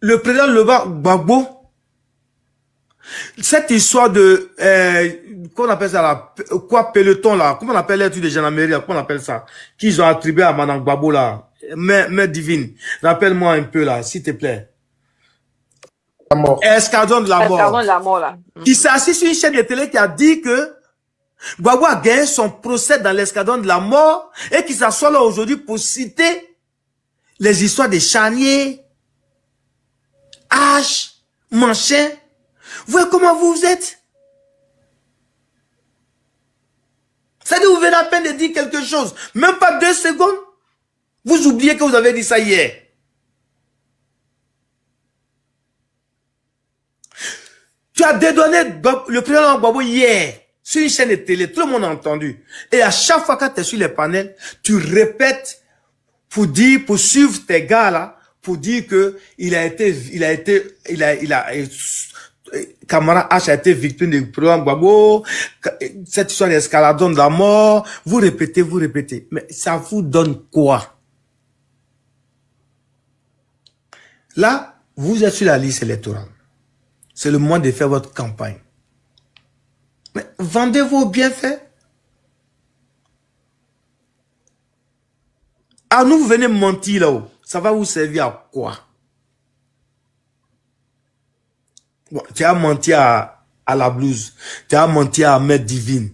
[SPEAKER 7] le président Laurent Gbagbo, cette histoire de, comment on appelle ça là, quoi, peloton là, comment on appelle l'étude de gendarmerie, comment on appelle ça, qu'ils ont attribué à Madame Gbagbo là, mère divine, rappelle-moi un peu là, s'il te plaît.
[SPEAKER 2] La mort.
[SPEAKER 7] Escadron de la mort.
[SPEAKER 6] Escadron de la mort là.
[SPEAKER 7] Qui s'est assis sur une chaîne de télé qui a dit que Gbagbo a gagné son procès dans l'escadron de la mort et qui s'assoit là aujourd'hui pour citer les histoires des charniers, haches, manchins. Vous voyez comment vous êtes? C'est-à-dire, vous venez à peine de dire quelque chose. Même pas 2 secondes. Vous oubliez que vous avez dit ça hier. Tu as dédouané le président Gbagbo hier. Sur une chaîne de télé. Tout le monde a entendu. Et à chaque fois que tu es sur les panels, tu répètes pour dire, pour suivre tes gars là, pour dire que Camara H a été victime du président Gbagbo, cette histoire d'escaladon de la mort, vous répétez. Mais ça vous donne quoi? Là, vous êtes sur la liste électorale. C'est le moment de faire votre campagne. Mais vendez vos bienfaits. Ah, nous, vous venez mentir là-haut. Ça va vous servir à quoi? Bon, tu as menti à la blouse. Tu as menti à Mère Divine.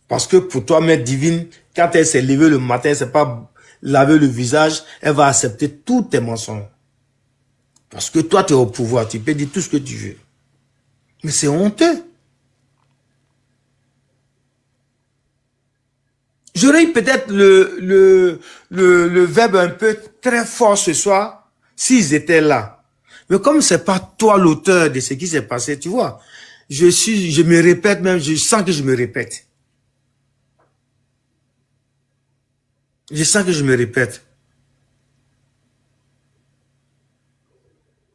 [SPEAKER 7] Parce que pour toi, Mère Divine, quand elle s'est levée le matin, elle ne s'est pas lavé le visage, elle va accepter tous tes mensonges. Parce que toi, tu es au pouvoir. Tu peux dire tout ce que tu veux. Mais c'est honteux. J'aurais eu peut-être le verbe un peu très fort ce soir, s'ils étaient là. Mais comme c'est pas toi l'auteur de ce qui s'est passé, tu vois, je me répète même, je sens que je me répète. Je sens que je me répète.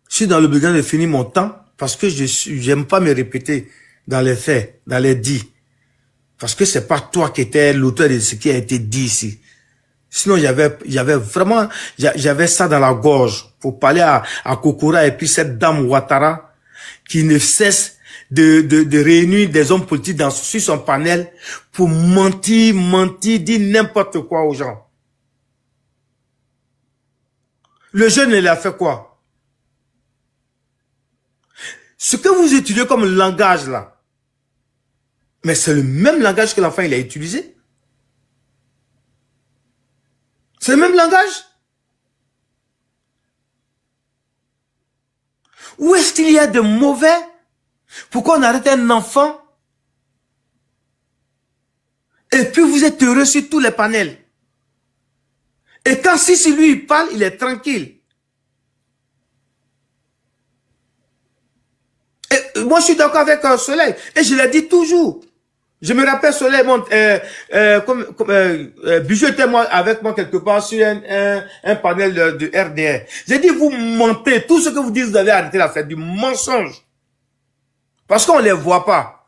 [SPEAKER 7] Je suis dans l'obligation de finir mon temps parce que j'aime pas me répéter dans les faits, dans les dits. Parce que c'est pas toi qui étais l'auteur de ce qui a été dit ici. Sinon, j'avais ça dans la gorge pour parler à Kokora et puis cette dame Ouattara qui ne cesse de réunir des hommes politiques sur son panel pour mentir, dire n'importe quoi aux gens. Le jeune, il a fait quoi? Ce que vous utilisez comme langage là, mais c'est le même langage que l'enfant il a utilisé. C'est le même langage. Où est-ce qu'il y a de mauvais? Pourquoi on arrête un enfant? Et puis vous êtes heureux sur tous les panels. Et quand si lui il parle, il est tranquille. Et moi je suis d'accord avec Soleil. Et je l'ai dit toujours. Je me rappelle Soleil, Bijou était avec moi quelque part sur un panel de RDR. J'ai dit, vous mentez. Tout ce que vous dites, vous avez arrêté la fête du mensonge. Parce qu'on ne les voit pas.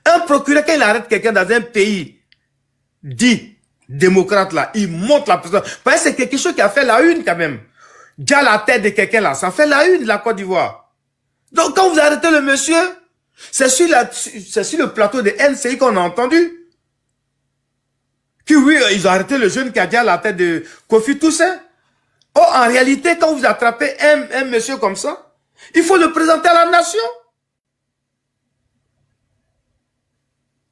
[SPEAKER 7] Un procureur, quand il arrête quelqu'un dans un pays dit démocrate là, il monte la personne. Parce que c'est quelque chose qui a fait la une quand même. Déjà la tête de quelqu'un là, ça fait la une de la Côte d'Ivoire. Donc quand vous arrêtez le monsieur, c'est sur le plateau de NCI qu'on a entendu. Que oui, ils ont arrêté le jeune qui a dit à la tête de Kofi Toussaint. Oh, en réalité, quand vous attrapez un monsieur comme ça, il faut le présenter à la nation.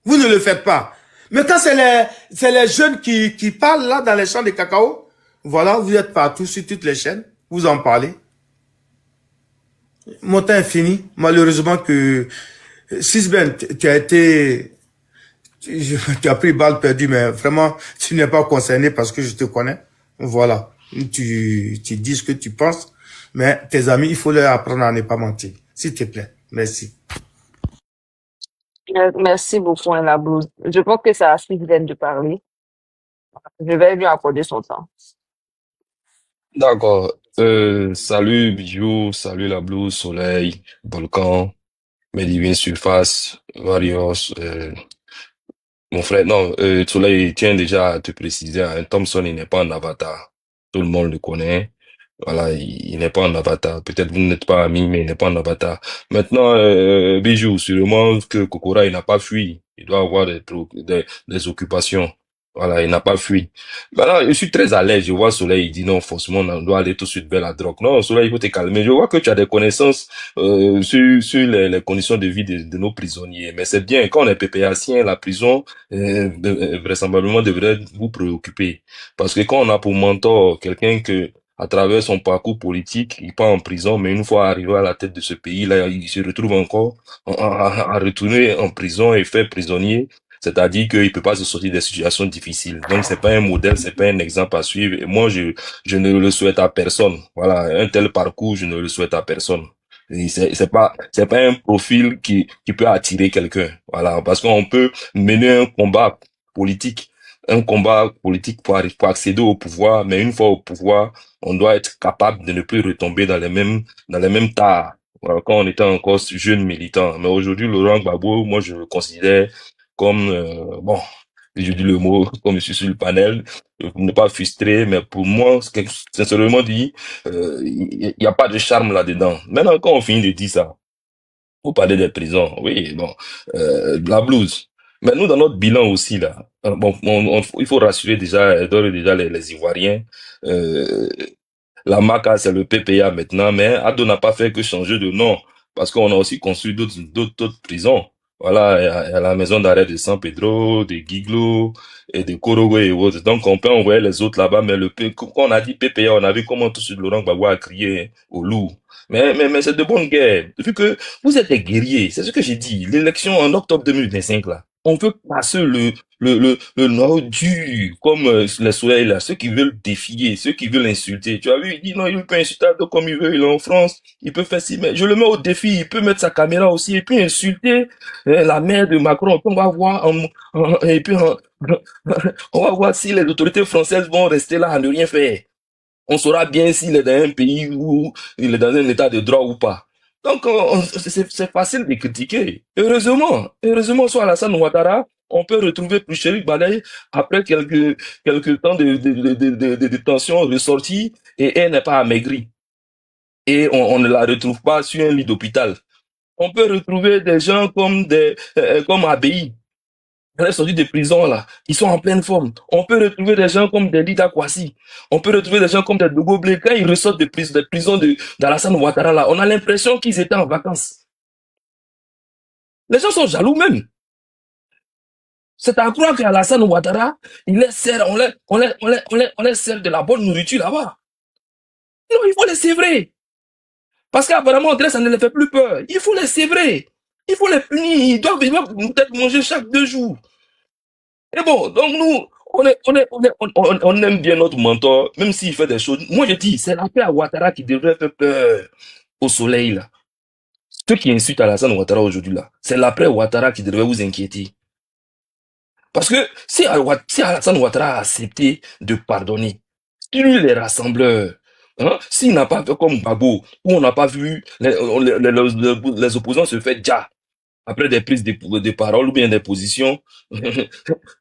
[SPEAKER 7] Vous ne le faites pas. Mais quand c'est les jeunes qui parlent là dans les champs de cacao, voilà, vous êtes partout sur toutes les chaînes, vous en parlez. Mon temps est fini. Malheureusement que Sisben, tu as pris balle perdue, mais vraiment, tu n'es pas concerné parce que je te connais. Voilà. tu dis ce que tu penses, mais tes amis, il faut leur apprendre à ne pas mentir. S'il te plaît. Merci.
[SPEAKER 6] Merci beaucoup, la blouse. Je pense que c'est assez vient de parler. Je vais lui accorder son temps.
[SPEAKER 10] D'accord. Salut Bijou, salut la blouse, Soleil, Volcan, mes divines surfaces, Varios, mon frère, non, Soleil tient déjà à te préciser, hein, Thompson, il n'est pas un avatar. Tout le monde le connaît. Voilà, il n'est pas un avatar. Peut-être vous n'êtes pas amis, mais il n'est pas un avatar. Maintenant, Bijou, sûrement que Kokora, il n'a pas fui. Il doit avoir des occupations. Voilà, il n'a pas fui. Maintenant, je suis très à l'aise. Je vois Soleil, il dit non, forcément, on doit aller tout de suite vers la drogue. Non, Soleil, il faut te calmer. Je vois que tu as des connaissances sur les conditions de vie de nos prisonniers. Mais c'est bien, quand on est PPAcien, la prison, vraisemblablement, devrait vous préoccuper. Parce que quand on a pour mentor quelqu'un que à travers son parcours politique, il part en prison, mais une fois arrivé à la tête de ce pays, là, il se retrouve encore à retourner en prison et faire prisonnier. C'est-à-dire qu'il peut pas se sortir des situations difficiles. Donc, c'est pas un modèle, c'est pas un exemple à suivre. Et moi, je ne le souhaite à personne. Voilà. Un tel parcours, je ne le souhaite à personne. C'est pas un profil qui peut attirer quelqu'un. Voilà. Parce qu'on peut mener un combat politique pour accéder au pouvoir, mais une fois au pouvoir, on doit être capable de ne plus retomber dans les mêmes tares. Voilà, quand on était encore jeune militant. Mais aujourd'hui, Laurent Gbagbo, moi, je le considère comme, bon, je dis le mot, comme je suis sur le panel, pour ne pas frustrer, mais pour moi, sincèrement dit, il y a pas de charme là-dedans. Maintenant, quand on finit de dire ça, vous parlez des prisons, oui, bon, la blouse. Mais nous, dans notre bilan aussi, là, bon, il faut rassurer déjà, d'ores et déjà les Ivoiriens, euh, la MACA, c'est le PPA maintenant, mais Ado n'a pas fait que changer de nom, parce qu'on a aussi construit d'autres prisons. Voilà, il y a la maison d'arrêt de San Pedro, de Giglo, et de Korogo et autres. Donc, on peut envoyer les autres là-bas, mais quand on a dit PPA, on a vu comment tout de suite Laurent Gbagbo a crié au loup. Mais c'est de bonne guerre. Vu que vous êtes des guerriers, c'est ce que j'ai dit. L'élection en octobre 2025, là, on veut passer le noyau dur, comme les soleils là, ceux qui veulent défier, ceux qui veulent insulter. Tu as vu, il dit non, il peut insulter comme il veut, il est en France, il peut faire ci, mais je le mets au défi, il peut mettre sa caméra aussi, et puis insulter la mère de Macron, on va voir, et puis on va voir si les autorités françaises vont rester là à ne rien faire. On saura bien s'il est dans un pays où il est dans un état de droit ou pas. Donc, c'est facile de critiquer. Heureusement, sur Alassane Ouattara, on peut retrouver Poucherik Balaye après quelques temps de détention ressortie et elle n'est pas amaigrie. Et on ne la retrouve pas sur un lit d'hôpital. On peut retrouver des gens comme Abei. Elle est sortie de prison, là. Ils sont en pleine forme. On peut retrouver des gens comme des Dida Kwasi. On peut retrouver des gens comme des Dogo Blé. Quand ils ressortent de prison d'Alassane Ouattara, là, on a l'impression qu'ils étaient en vacances. Les gens sont jaloux même. C'est à croire qu'Alassane Ouattara, on les sert de la bonne nourriture là-bas. Non, il faut les sévrer. Parce qu'apparemment, ça ne les fait plus peur. Il faut les sévrer. Il faut les punir. Ils doivent peut-être manger chaque 2 jours. Et bon, donc nous, on aime bien notre mentor, même s'il fait des choses. Moi, je dis, c'est la paix à Ouattara qui devrait faire peur au soleil, là. Ceux qui insultent Alassane Ouattara aujourd'hui, là, c'est l'après Ouattara qui devrait vous inquiéter. Parce que si Alassane Ouattara a accepté de pardonner, si les rassembleurs, hein, s'il n'a pas fait comme Gbagbo, où on n'a pas vu les opposants se faire déjà après des prises de parole ou bien des positions.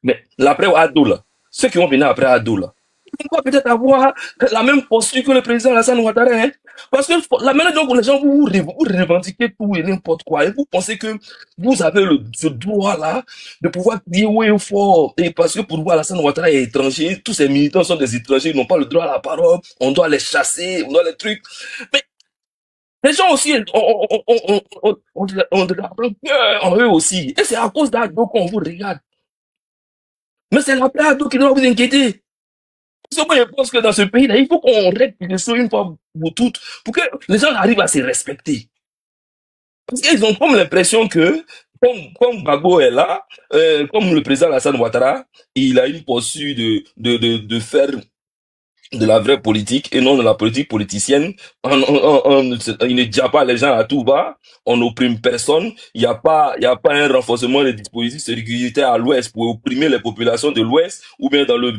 [SPEAKER 10] Mais l'après Ado, là, ceux qui vont venir après Ado, là, ils vont peut-être avoir la même posture que le président Alassane Ouattara, hein. Parce que la manière dont les gens vous revendiquez tout et n'importe quoi, et vous pensez que vous avez ce droit-là de pouvoir dire oui ou fort. Et parce que pour vous, Alassane Ouattara est étranger, tous ces militants sont des étrangers, ils n'ont pas le droit à la parole, on doit les chasser, on doit les trucs. Mais les gens aussi, on en eux aussi. Et c'est à cause d'Ado qu'on vous regarde. Mais c'est l'après Ado qui doit vous inquiéter. Parce que moi, je pense que dans ce pays-là, il faut qu'on règle les choses une fois pour toutes, pour que les gens arrivent à se respecter. Parce qu'ils ont comme l'impression que, comme Gbagbo est là, comme le président Alassane Ouattara, il a une posture de faire de la vraie politique et non de la politique politicienne. Il ne dit pas les gens à tout va, on n'opprime personne, il n'y a pas un renforcement des dispositifs sécuritaires à l'ouest pour opprimer les populations de l'ouest, ou bien dans le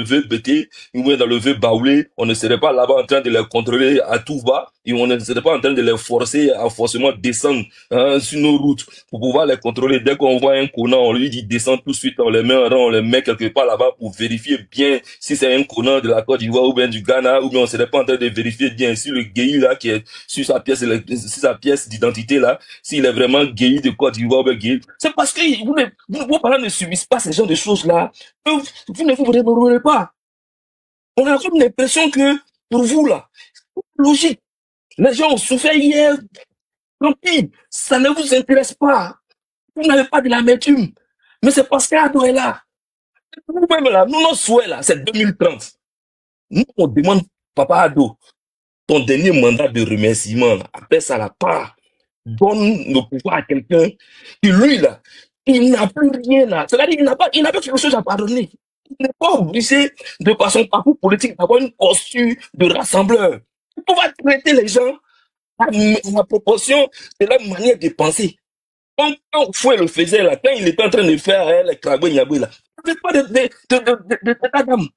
[SPEAKER 10] VBT, ou bien dans le V-Baoulé, on ne serait pas là-bas en train de les contrôler à tout va, et on ne serait pas en train de les forcer à forcément descendre sur nos routes pour pouvoir les contrôler. Dès qu'on voit un Conan, on lui dit descend tout de suite, on les met en rang, on les met quelque part là-bas pour vérifier bien si c'est un Conan de la Côte d'Ivoire ou bien du Ghana, ou bien on serait pas en train de vérifier bien si le guéhi là qui est sur sa pièce d'identité là, s'il est vraiment guéhi de Côte d'Ivoire ou bien guéhi. C'est parce que vos parents ne subissent pas ce genre de choses là. Vous ne vous réveillerez pas. On a comme l'impression que pour vous là, logique. Les gens ont souffert hier. Tant pis, ça ne vous intéresse pas. Vous n'avez pas de l'amertume. Mais c'est parce qu'Ado est là. Nous-mêmes là, notre souhait là, c'est 2030. Nous, on demande, Papa Ado, ton dernier mandat de remerciement, là, après ça la part, donne le pouvoir à quelqu'un qui, lui là, il n'a plus rien là. C'est-à-dire qu'il n'a pas quelque chose à pardonner. Il n'est pas obligé, de par son parcours politique, d'avoir une posture de rassembleur. On va traiter les gens à la proportion de leur manière de penser. Quand Fouet le faisait là, quand il était en train de faire les Kragwe Nyabwe là, il n'avait pas d'état d'âme.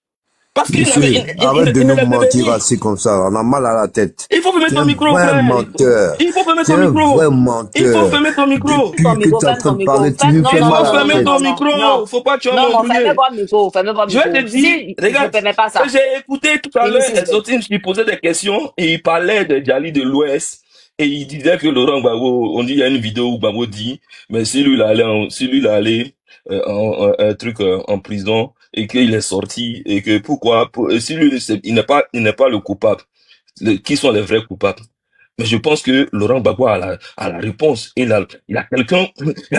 [SPEAKER 10] Parce qu'il
[SPEAKER 11] Monsieur, arrête de nous mentir ainsi comme ça, on a mal à la tête.
[SPEAKER 10] Il faut fermer ton micro,
[SPEAKER 11] frère.
[SPEAKER 10] frère.
[SPEAKER 11] Menteur.
[SPEAKER 10] Il faut fermer ton
[SPEAKER 11] un
[SPEAKER 10] micro.
[SPEAKER 11] vrai menteur.
[SPEAKER 10] Il faut fermer ton micro.
[SPEAKER 11] Depuis que tu es en train de parler, tu nous fais mal à la tête.
[SPEAKER 10] Ferme ton micro. Faut pas que tu m'embrouilles. Je vais te dire, regarde, j'ai écouté tout à l'heure les autres qui posaient des questions et ils parlaient de Djali de l'Ouest. Et il disait que Laurent Gbagbo, on dit, il y a une vidéo où Gbagbo dit, mais si lui, il allait un truc en prison et qu'il est sorti et que pourquoi, si lui, il n'est pas le coupable, qui sont les vrais coupables? Mais je pense que Laurent Gbagbo a la réponse. Il y a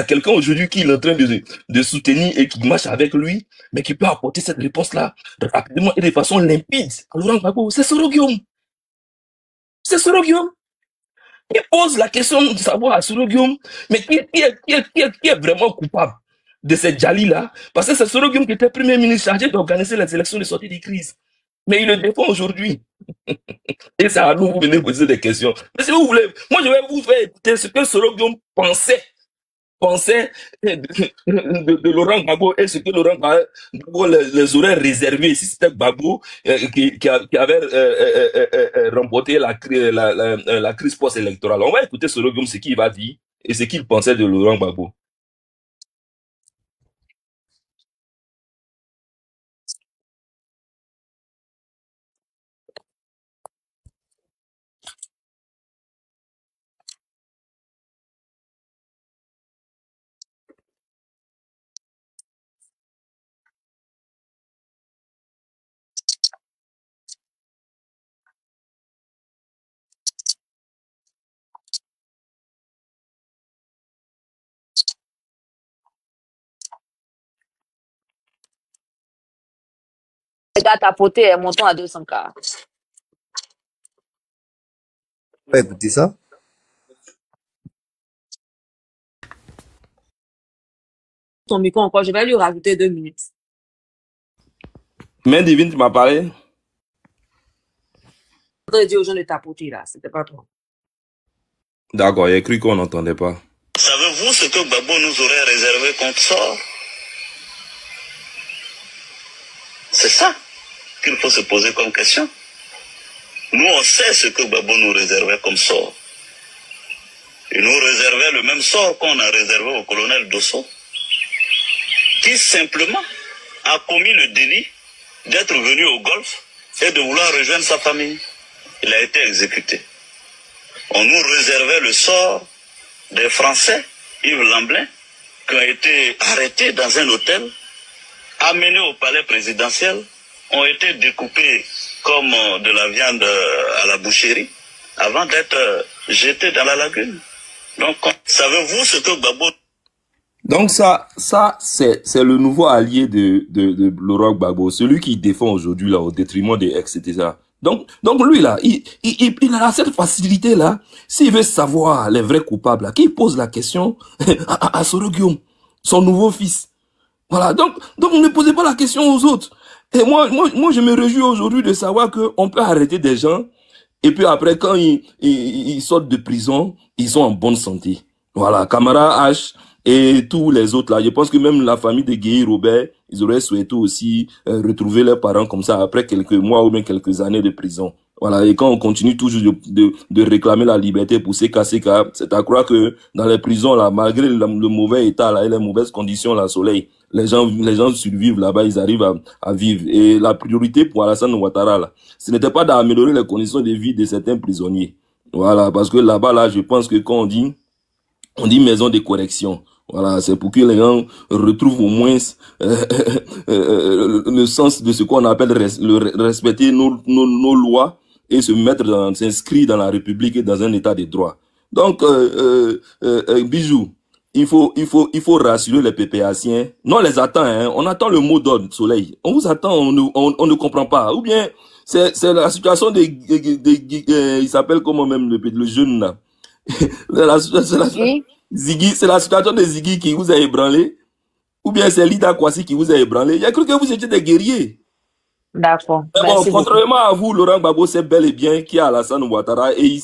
[SPEAKER 10] quelqu'un aujourd'hui qui est en train de soutenir et qui marche avec lui, mais qui peut apporter cette réponse-là rapidement et de façon limpide. Laurent Gbagbo, c'est Soro Guillaume. C'est Soro Guillaume. Il pose la question de savoir à Soro Guillaume, mais qui est vraiment coupable de cette Djali-là? Parce que c'est Soro Guillaume qui était premier ministre chargé d'organiser les élections de sortie des crises. Mais il le défend aujourd'hui. Et ça à nous, vous venez poser des questions. Mais si vous voulez, moi je vais vous faire écouter ce que Soro Guillaume pensait de Laurent Gbagbo et ce que Laurent Gbagbo les aurait réservés si c'était Gbagbo qui avait remporté la crise post-électorale. On va écouter Soro Guillaume ce qu'il va dire et ce qu'il pensait de Laurent Gbagbo.
[SPEAKER 6] Les gars tapoter, montons à 200K.
[SPEAKER 11] On va écouter ça.
[SPEAKER 6] Ton micro encore, je vais lui rajouter 2 minutes.
[SPEAKER 10] Mais Divine, tu m'as parlé?
[SPEAKER 6] Je voudrais dire aux gens de tapoter là, c'était pas toi.
[SPEAKER 10] D'accord, il a cru qu'on n'entendait pas.
[SPEAKER 12] Savez-vous ce que Gbagbo nous aurait réservé contre sort? C'est ça qu'il faut se poser comme question. Nous, on sait ce que Gbagbo nous réservait comme sort. Il nous réservait le même sort qu'on a réservé au colonel Dosso, qui simplement a commis le délit d'être venu au Golfe et de vouloir rejoindre sa famille. Il a été exécuté. On nous réservait le sort des Français, Yves Lamblin, qui ont été arrêtés dans un hôtel, amenés au palais présidentiel, ont été découpés comme de la viande à la boucherie, avant d'être jetés dans la lagune. Donc, savez-vous ce que Gbagbo...
[SPEAKER 10] Donc ça c'est le nouveau allié de Laurent Gbagbo, celui qui défend aujourd'hui là au détriment des ex, etc. Donc lui là, il a cette facilité là. S'il veut savoir les vrais coupables là, qu'il pose la question à Soro Guillaume, son nouveau fils. Voilà. Donc ne posez pas la question aux autres. Et moi, je me réjouis aujourd'hui de savoir qu'on peut arrêter des gens et puis après, quand ils sortent de prison, ils sont en bonne santé. Voilà, Camara H et tous les autres là. Je pense que même la famille de Guy Robert, ils auraient souhaité aussi retrouver leurs parents comme ça après quelques mois ou bien quelques années de prison. Voilà, et quand on continue toujours de réclamer la liberté pour ces cas, c'est à croire que dans les prisons là, malgré le mauvais état là et les mauvaises conditions là, soleil, les gens survivent là-bas, ils arrivent à vivre. Et la priorité pour Alassane Ouattara là, ce n'était pas d'améliorer les conditions de vie de certains prisonniers. Voilà, parce que là-bas là, je pense que quand on dit maison de correction. Voilà, c'est pour que les gens retrouvent au moins le sens de ce qu'on appelle respecter nos lois et s'inscrire dans la République et dans un état de droit. Donc, Bijou, il faut rassurer les PPAciens. Non, on les attend, hein. On attend le mot d'ordre, Soleil. On vous attend, on ne comprend pas. Ou bien, c'est la situation il s'appelle comment même le jeune là. Ziggy, c'est la situation de Ziggy qui vous a ébranlé, ou bien c'est Lida Kwasi qui vous a ébranlé. Il a cru que vous étiez des guerriers.
[SPEAKER 6] D'accord.
[SPEAKER 10] Bon, contrairement à vous, Laurent Gbagbo sait bel et bien qui est Alassane Ouattara et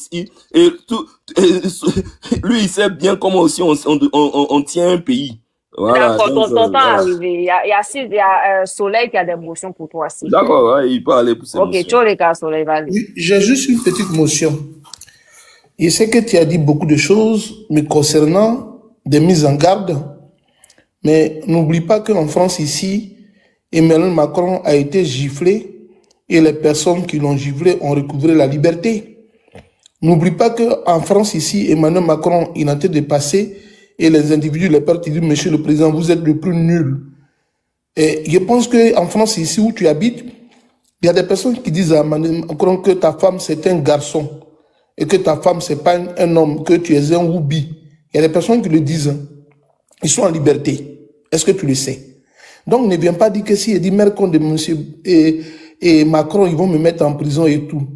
[SPEAKER 10] lui, il sait bien comment aussi on tient un pays. Voilà.
[SPEAKER 6] D'accord, ton temps est arrivé. Il y a Soleil qui a des motions pour toi aussi.
[SPEAKER 10] D'accord, ouais, il peut aller pour ses motions.
[SPEAKER 6] Ok, tu les cas, Soleil, vas-y.
[SPEAKER 2] Oui, j'ai juste une petite motion. Je sais que tu as dit beaucoup de choses me concernant des mises en garde, mais n'oublie pas qu'en France ici, Emmanuel Macron a été giflé et les personnes qui l'ont giflé ont recouvré la liberté. N'oublie pas qu'en France ici, Emmanuel Macron, il a été dépassé et les individus, les pères, ils disent, monsieur le président, vous êtes le plus nul. Et je pense qu'en France ici où tu habites, il y a des personnes qui disent à Emmanuel Macron que ta femme c'est un garçon. Et que ta femme, c'est pas un homme, que tu es un woubi. Il y a des personnes qui le disent. Ils sont en liberté. Est-ce que tu le sais? Donc, ne viens pas dire que si il dit Mercon de monsieur et Macron, ils vont me mettre en prison et tout.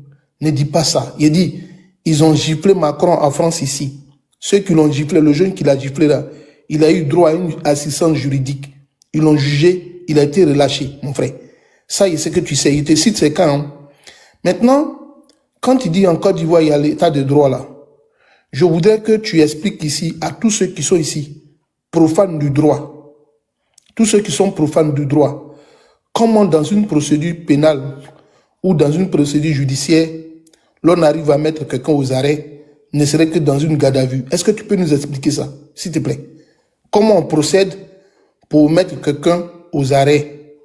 [SPEAKER 2] Ne dis pas ça. Il dit, ils ont giflé Macron en France ici. Ceux qui l'ont giflé, le jeune qui l'a giflé là, il a eu droit à une assistance juridique. Ils l'ont jugé, il a été relâché, mon frère. Ça, c'est ce que tu sais. Il te cite ces cas. Hein. Maintenant, quand tu dis en Côte d'Ivoire, il y a l'état de droit là, je voudrais que tu expliques ici à tous ceux qui sont ici, profanes du droit, tous ceux qui sont profanes du droit, comment dans une procédure pénale ou dans une procédure judiciaire, l'on arrive à mettre quelqu'un aux arrêts, ne serait que dans une garde à vue. Est-ce que tu peux nous expliquer ça, s'il te plaît? Comment on procède pour mettre quelqu'un aux arrêts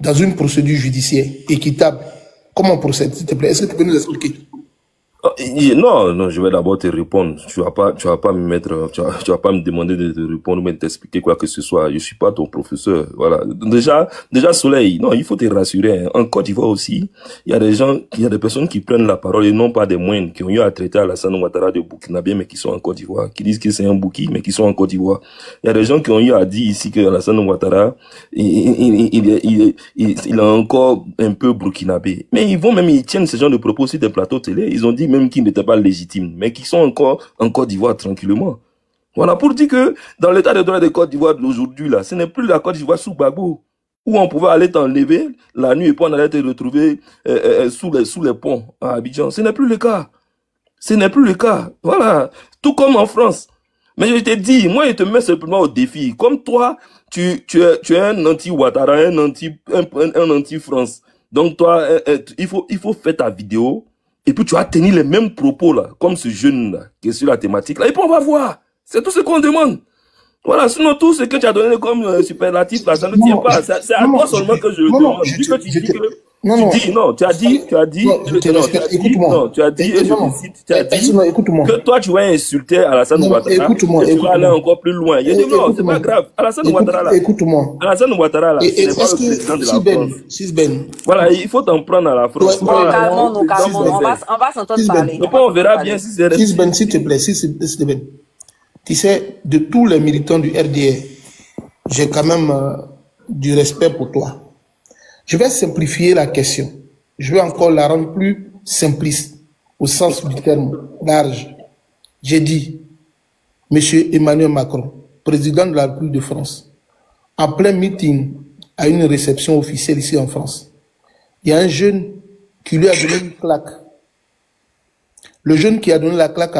[SPEAKER 2] dans une procédure judiciaire équitable? Comment on procède, s'il te plaît? Est-ce que tu peux nous expliquer?
[SPEAKER 10] Non, je vais d'abord te répondre. Tu vas pas me mettre, tu vas pas me demander de te répondre, mais de t'expliquer quoi que ce soit. Je suis pas ton professeur. Voilà. Déjà, Soleil, non, il faut te rassurer. Hein. En Côte d'Ivoire aussi, il y a des personnes qui prennent la parole et non pas des moindres, qui ont eu à traiter Alassane Ouattara de Burkinabé, mais qui sont en Côte d'Ivoire, qui disent que c'est un Bouki, mais qui sont en Côte d'Ivoire. Il y a des gens qui ont eu à dire ici que Alassane Ouattara, il est encore un peu burkinabé. Mais ils tiennent ce genre de propos sur des plateaux télé. Ils ont dit même qu'ils n'étaient pas légitimes, mais qui sont encore en Côte d'Ivoire tranquillement. Voilà, pour dire que dans l'état de droit de Côte d'Ivoire d'aujourd'hui, là, ce n'est plus la Côte d'Ivoire sous Gbagbo, où on pouvait aller t'enlever la nuit et puis on allait te retrouver sous les ponts à Abidjan. Ce n'est plus le cas. Ce n'est plus le cas. Voilà. Tout comme en France. Mais je te dis, moi, je te mets simplement au défi. Comme toi, tu es un anti-Ouattara, un anti-France. Donc toi, il faut faire ta vidéo. Et puis tu vas tenir les mêmes propos là, comme ce jeune là, qui est sur la thématique là. Et puis on va voir. C'est tout ce qu'on demande. Voilà, sinon tout ce que tu as donné comme superlatif là, ça ne tient pas. C'est à toi seulement que je le demande. Tu as dit, que toi tu vas insulter Alassane Ouattara.
[SPEAKER 2] Écoute-moi.
[SPEAKER 10] Tu vas aller encore plus loin. Il a dit non, c'est pas grave. Alassane Ouattara là.
[SPEAKER 2] Écoute-moi.
[SPEAKER 10] Alassane Ouattara là, c'est pas le président de la France. Voilà, il faut t'en prendre à la France.
[SPEAKER 6] Calmons-nous. On va s'entendre parler.
[SPEAKER 10] On verra bien si c'est
[SPEAKER 2] Sisben, s'il te plaît, Sisben. Tu sais, de tous les militants du RDR, j'ai quand même du respect pour toi. Je vais simplifier la question. Je vais encore la rendre plus simpliste, au sens du terme large. J'ai dit, Monsieur Emmanuel Macron, président de la République de France, en plein meeting à une réception officielle ici en France. Il y a un jeune qui lui a donné une claque. Le jeune qui a donné la claque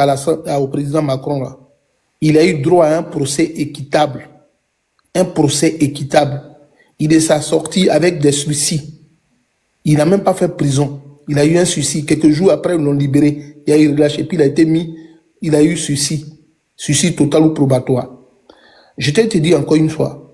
[SPEAKER 2] au président Macron, là, il a eu droit à un procès équitable. Un procès équitable. Il est sorti avec des sursis. Il n'a même pas fait prison. Il a eu un sursis. Quelques jours après, ils l'ont libéré. Il a eu relâché. Puis il a été mis. Il a eu sursis. Sursis total ou probatoire. Je t'ai dit encore une fois,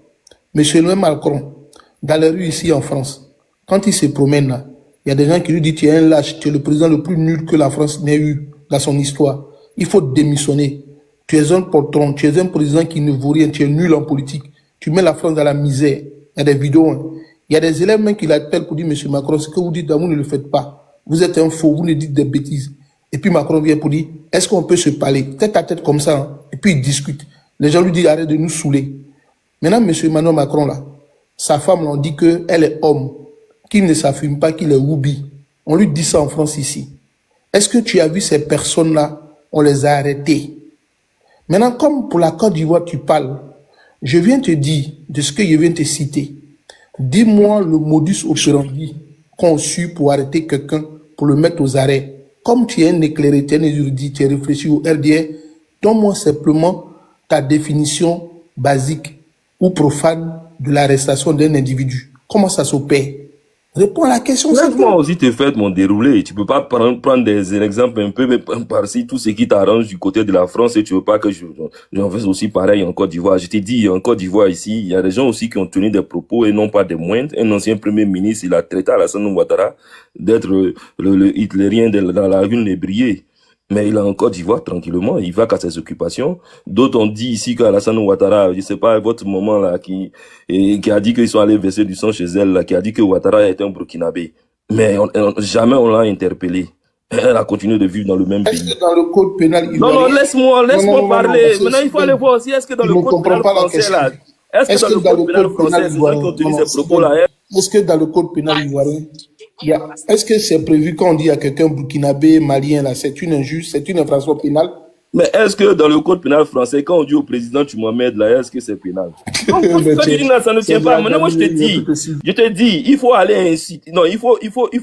[SPEAKER 2] monsieur Macron, dans les rues ici en France, quand il se promène là, il y a des gens qui lui disent tu es un lâche, tu es le président le plus nul que la France n'ait eu dans son histoire. Il faut démissionner. Tu es un poltron, tu es un président qui ne vaut rien, tu es nul en politique. Tu mets la France dans la misère. Il y a des vidéos. Hein. Il y a des élèves même qui l'appellent pour dire monsieur Macron, ce que vous dites, vous ne le faites pas. Vous êtes un faux, vous ne dites des bêtises. Et puis Macron vient pour dire, est-ce qu'on peut se parler tête à tête comme ça hein? Et puis il discute. Les gens lui disent, arrête de nous saouler. Maintenant, monsieur Emmanuel Macron, là, sa femme l'on dit qu'elle est homme, qu'il ne s'affirme pas, qu'il est Woubi. On lui dit ça en France ici. Est-ce que tu as vu ces personnes-là? On les a arrêtées. Maintenant, comme pour la Côte d'Ivoire, tu parles, je viens te dire de ce que je viens te citer. Dis-moi le modus operandi conçu pour arrêter quelqu'un, pour le mettre aux arrêts. Comme tu es un éclairé, tu es un érudit, tu es réfléchi au RDA, donne-moi simplement ta définition basique ou profane de l'arrestation d'un individu. Comment ça s'opère? Réponds à la question.
[SPEAKER 10] Laisse-moi aussi te faire mon déroulé. Tu peux pas prendre des exemples un peu par-ci, tout ce qui t'arrange du côté de la France et tu veux pas que j'en fasse aussi pareil en Côte d'Ivoire. Je t'ai dit, en Côte d'Ivoire ici, il y a des gens aussi qui ont tenu des propos et non pas des moindres. Un ancien premier ministre, il a traité Alassane Ouattara d'être le hitlérien dans la lune ébriée. Mais il est en Côte d'Ivoire tranquillement, il va qu'à ses occupations. D'autres ont dit ici qu'Alassane Ouattara, je sais pas, votre maman là, qui a dit qu'ils sont allés verser du sang chez elle, là, qui a dit que Ouattara était un Burkinabé. Mais jamais on l'a interpellé. Elle a continué de vivre dans le même pays.
[SPEAKER 2] Est-ce que dans le code pénal ivoirien...
[SPEAKER 10] Non, laisse-moi parler. Maintenant, il faut aller voir aussi, est-ce que dans le code pénal français là, est-ce que dans le code pénal français, c'est vrai qu'on utilise ces propos là?
[SPEAKER 2] Est-ce que dans le code pénal ivoirien, est-ce que c'est prévu quand on dit à quelqu'un burkinabé, malien, là, c'est une injuste, c'est une infraction pénale?
[SPEAKER 10] Mais est-ce que dans le code pénal français, quand on dit au président tu Mohamed là, est-ce que c'est pénal? Non, ça ne tient pas. Maintenant, moi, je te dis, il faut aller inciter, non, il faut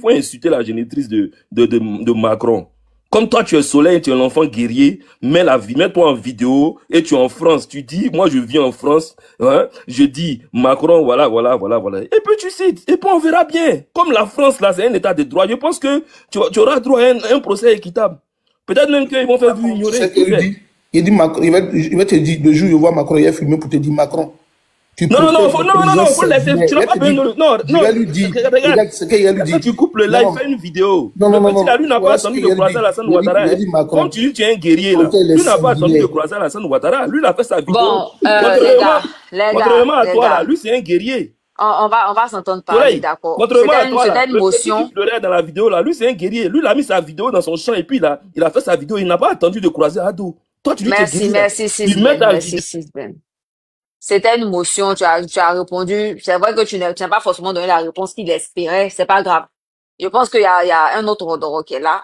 [SPEAKER 10] insulter la génitrice de Macron. Comme toi, tu es soleil, tu es un enfant guerrier, mets-toi en vidéo, et tu es en France. Tu dis, moi, je vis en France, hein, je dis, Macron, voilà. Et puis tu cites, et puis on verra bien. Comme la France, là, c'est un état de droit, je pense que tu auras droit à un procès équitable. Peut-être même qu'ils vont faire ignorer.
[SPEAKER 2] Il dit Macron, il va te dire, le jour où je vois Macron, il a filmé pour te dire Macron.
[SPEAKER 10] Non, faut laisser. Tu n'as pas besoin de. Non,
[SPEAKER 2] je vais lui dire. Regarde ce qu'il a lui dit.
[SPEAKER 10] Tu coupes le live, fais une vidéo.
[SPEAKER 2] Non.
[SPEAKER 10] Lui n'a pas attendu de croiser Alassane Ouattara. Comme tu dis, tu es un guerrier là. Lui n'a pas attendu de croiser Alassane Ouattara. Lui, il a fait sa vidéo.
[SPEAKER 6] Bon,
[SPEAKER 10] contrairement à toi là, lui, c'est un guerrier.
[SPEAKER 6] On va s'entendre parler, d'accord.
[SPEAKER 10] Contrairement à toi,
[SPEAKER 6] là, une motion.
[SPEAKER 10] Qui pleurait dans la vidéo là, lui, c'est un guerrier. Lui, il a mis sa vidéo dans son champ et puis là, il a fait sa vidéo. Il n'a pas attendu de croiser Ado. Toi, tu dis
[SPEAKER 6] merci, Sisben. C'était une motion, tu as répondu. C'est vrai que tu n'as pas forcément donné la réponse qu'il espérait, c'est pas grave. Je pense qu'il y a un autre ordre qui est là.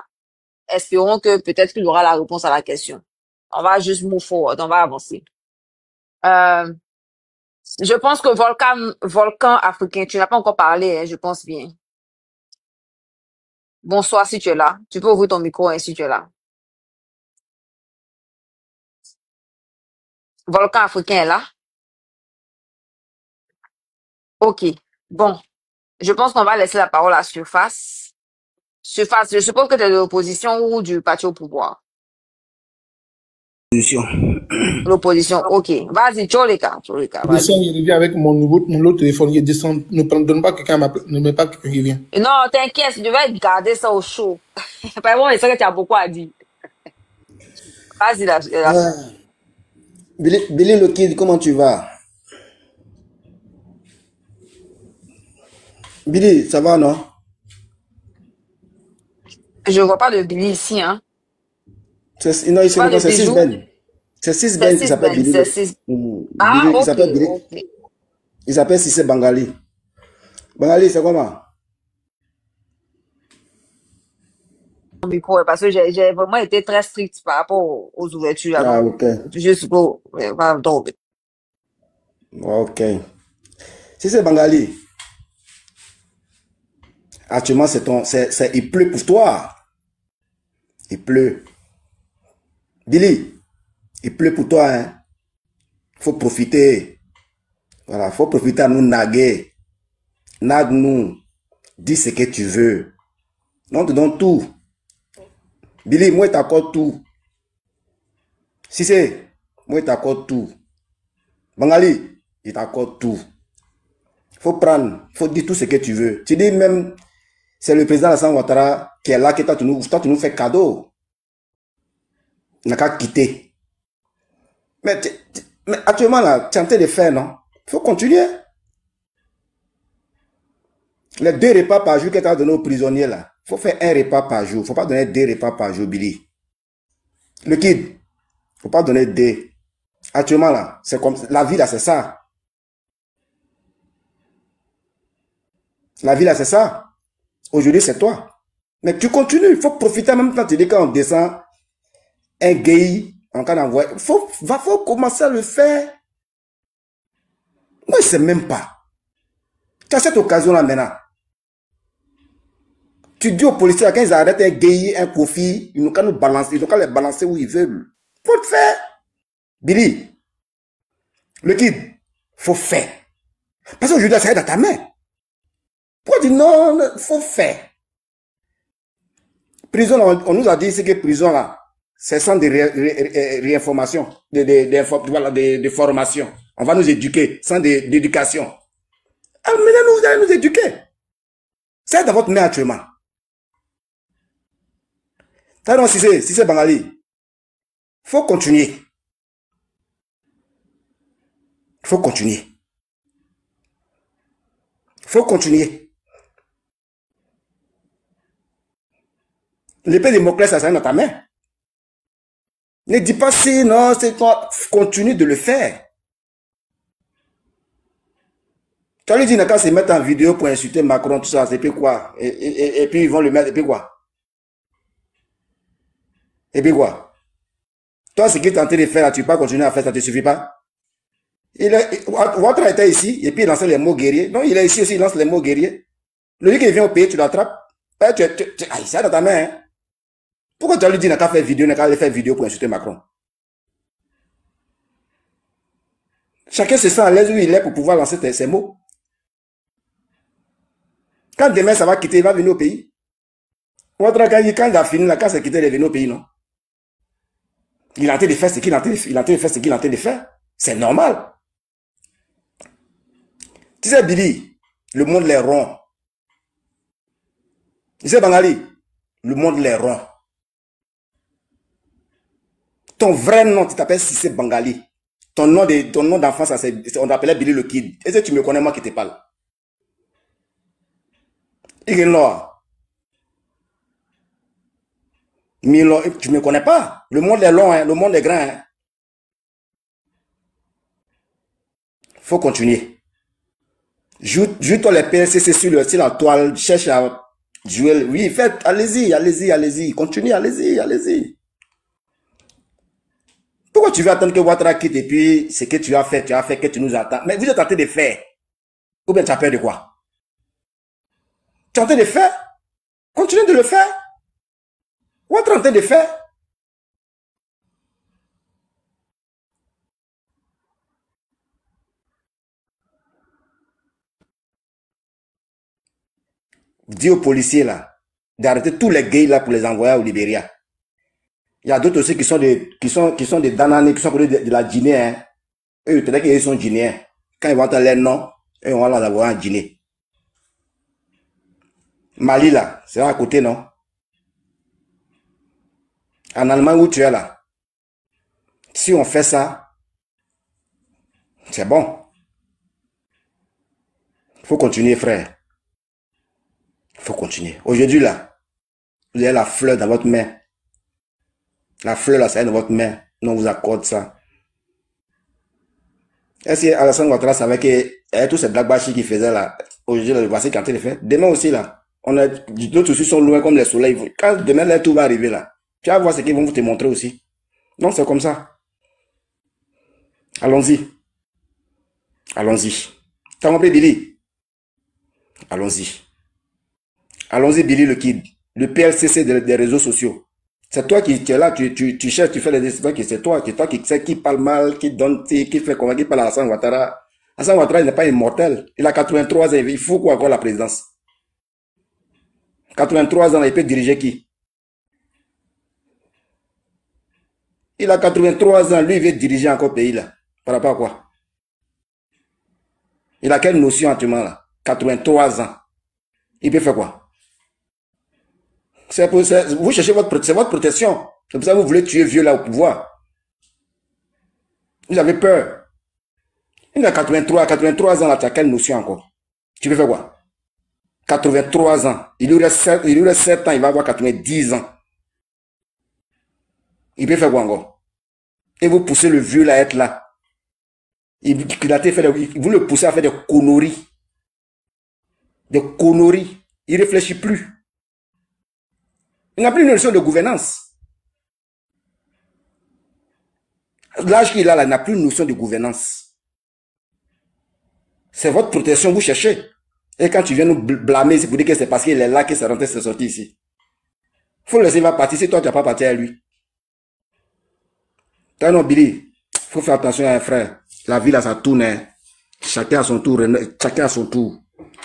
[SPEAKER 6] Espérons que peut-être qu'il aura la réponse à la question. On va juste move forward, on va avancer. Je pense que volcan africain, tu n'as pas encore parlé, hein, je pense bien. Bonsoir si tu es là. Tu peux ouvrir ton micro hein, si tu es là. Volcan africain est là. Ok, bon, je pense qu'on va laisser la parole à Surface. Surface, je suppose que tu es de l'opposition ou du parti au pouvoir? L'opposition, ok. Vas-y, Tcholeka.
[SPEAKER 2] Il revient avec mon autre téléphone, il descend, ne donne pas quelqu'un, ne met pas quelqu'un qui vient.
[SPEAKER 6] Non, t'inquiète, je vais garder ça au chaud. Pas bon, c'est ça que tu as beaucoup à dire. Vas-y, là.
[SPEAKER 13] Billy le Kid, comment tu vas? Billy, ça va, non?
[SPEAKER 6] Je vois pas de Billy ici, hein.
[SPEAKER 13] Non, ici, c'est Sisben. C'est Sisben qui s'appelle Billy.
[SPEAKER 6] Ah,
[SPEAKER 13] Billy,
[SPEAKER 6] ok.
[SPEAKER 13] Il s'appelle Billy. Il s'appelle Sissé Bangali. Bangali, c'est comment?
[SPEAKER 6] Micro, parce que j'ai vraiment été très strict par rapport aux ouvertures.
[SPEAKER 13] Ah, ok.
[SPEAKER 6] Juste pour...
[SPEAKER 13] Ok. Sissé Bangali. Actuellement, il pleut pour toi. Il pleut. Billy, il pleut pour toi. Hein. Faut profiter. Voilà, faut profiter à nous naguer. Nague-nous. Dis ce que tu veux. Non, te donne tout. Billy, moi, je t'accorde tout. Si c'est, moi, je t'accorde tout. Bangali, il t'accorde tout. Faut prendre, faut dire tout ce que tu veux. Tu dis même, c'est le président Alassane Ouattara qui est là, que toi, tu nous fais cadeau. Il n'a qu'à quitter. Mais actuellement, là, tu es en train de faire, non? Il faut continuer. Les 2 repas par jour que tu as donné aux prisonniers, là. Il faut faire 1 repas par jour. Il ne faut pas donner 2 repas par jour, Billy. Le kid, il ne faut pas donner 2. Actuellement, là, c'est comme la vie, là, c'est ça. La vie, là, c'est ça. Aujourd'hui, c'est toi. Mais tu continues. Il faut profiter en même temps. Tu dis quand on descend un gay, en cas d'envoi, il faut commencer à le faire. Moi, je ne sais même pas. Tu as cette occasion-là maintenant. Tu dis aux policiers, quand ils arrêtent un gay, un profit, ils n'ont qu'à nous balancer, ils n'ont qu'à les balancer où ils veulent. Il faut le faire. Billy, le kid, il faut faire. Parce qu'aujourd'hui, ça est dans ta main. Pourquoi dire non, il faut faire. Prison, on nous a dit que prison là, c'est sans des réinformations, de formation. On va nous éduquer, sans d'éducation. Ah, maintenant, vous allez nous éduquer. C'est dans votre main actuellement. Alors, si c'est Bangali, faut continuer. Faut continuer. Faut continuer. L'épée de Moclès, ça c'est dans ta main. Ne dis pas si, non, c'est toi. Continue de le faire. Tu as lui dit, quand se mettre en vidéo pour insulter Macron, tout ça, c'est puis quoi? Et puis ils vont le mettre, et puis quoi? Et puis quoi? Toi, ce qu'il est en train de faire, là, tu ne peux pas continuer à faire, ça ne te suffit pas? Ouattara était ici, et puis il lançait les mots guerriers. Non, il est ici aussi, il lance les mots guerriers. Le qui vient au pays, tu l'attrapes. C'est dans ta main. Hein? Pourquoi tu as lui dit, n'a qu'à faire vidéo, n'a qu'à aller faire vidéo pour insulter Macron? Chacun se sent à l'aise où il est pour pouvoir lancer ses mots. Quand demain ça va quitter, il va venir au pays. Ouattara, quand il a fini, quand c'est quitté, il est venu au pays, non? Il est en train de faire ce qu'il est en train de faire. C'est normal. Tu sais, Billy, le monde les rond. Tu sais, Bangali, le monde les rond. Ton vrai nom, tu t'appelles Cissé Bangali. Ton nom d'enfance, on t'appelait Billy le Kid. Est-ce que tu me connais, moi qui te parle? Il est là. Mais tu ne me connais pas. Le monde est long, hein, le monde est grand. Hein. Faut continuer. Joue-toi les PLCC sur la toile, cherche à jouer. Oui, faites, allez-y. Continuez, allez-y. Pourquoi tu veux attendre que Ouattara quitte et puis ce que tu as fait que tu nous attends? Mais vous êtes en train de faire. Ou bien tu as peur de quoi? Tu es en train de faire? Continue de le faire. Ouattara est en train de faire. Dis aux policiers là, d'arrêter tous les gays là pour les envoyer au Libéria. Il y a d'autres aussi qui sont des Dananés, qui sont de la Guinée. Hein. Eux, peut-être qu'ils sont guinéens. Quand ils vont entendre leur nom, eux, on va les envoyer en Guinée. Mali là, c'est à côté, non? En Allemagne où tu es là, si on fait ça, c'est bon. Il faut continuer, frère. Il faut continuer. Aujourd'hui, là, vous avez la fleur dans votre main. La fleur, là, ça est dans votre main. Non, on vous accorde ça. Est-ce que Alassane Ouattara savait que tous ces blagues qu'il faisait là, aujourd'hui, là, voici qu'il est en train de faire. Demain aussi, là, d'autres aussi sont loin comme les soleils. Quand demain, là, tout va arriver, là, tu vas voir ce qu'ils vont te montrer aussi. Non, c'est comme ça. Allons-y. T'as compris, Billy? Allons-y. Allons-y, Billy le Kid. Le PLCC des réseaux sociaux. C'est toi qui es là, tu cherches, tu fais les décisions, c'est toi qui sais qui parle mal, qui donne, qui fait comment, qui parle à Hassan Ouattara. Hassan Ouattara, il n'est pas immortel. Il a 83 ans, il faut quoi encore la présidence? 83 ans, il peut diriger qui? Il a 83 ans, lui, il veut diriger encore le pays là. Par rapport à quoi? Il a quelle notion actuellement là? 83 ans. Il peut faire quoi? Vous cherchez votre protection. C'est pour ça que vous voulez tuer vieux là au pouvoir. Vous avez peur. Il a 83 ans là, tu as quelle notion encore? Tu peux faire quoi? 83 ans. Il lui reste 7 ans, il va avoir 90 ans. Il peut faire quoi encore? Et vous poussez le vieux là à être là. Vous le poussez à faire des conneries. Des conneries. Il ne réfléchit plus. Il n'a plus une notion de gouvernance. L'âge qu'il a là, il n'a plus une notion de gouvernance. C'est votre protection, vous cherchez. Et quand tu viens nous blâmer, c'est pour dire que c'est parce qu'il est là que c'est rentré, c'est sorti ici. Il faut le laisser, il va partir. Si toi, tu n'as pas parti à lui. T'as non, Billy. Il faut faire attention à un frère. La vie là, ça tourne. Hein. Chacun à son tour. Chacun à son tour.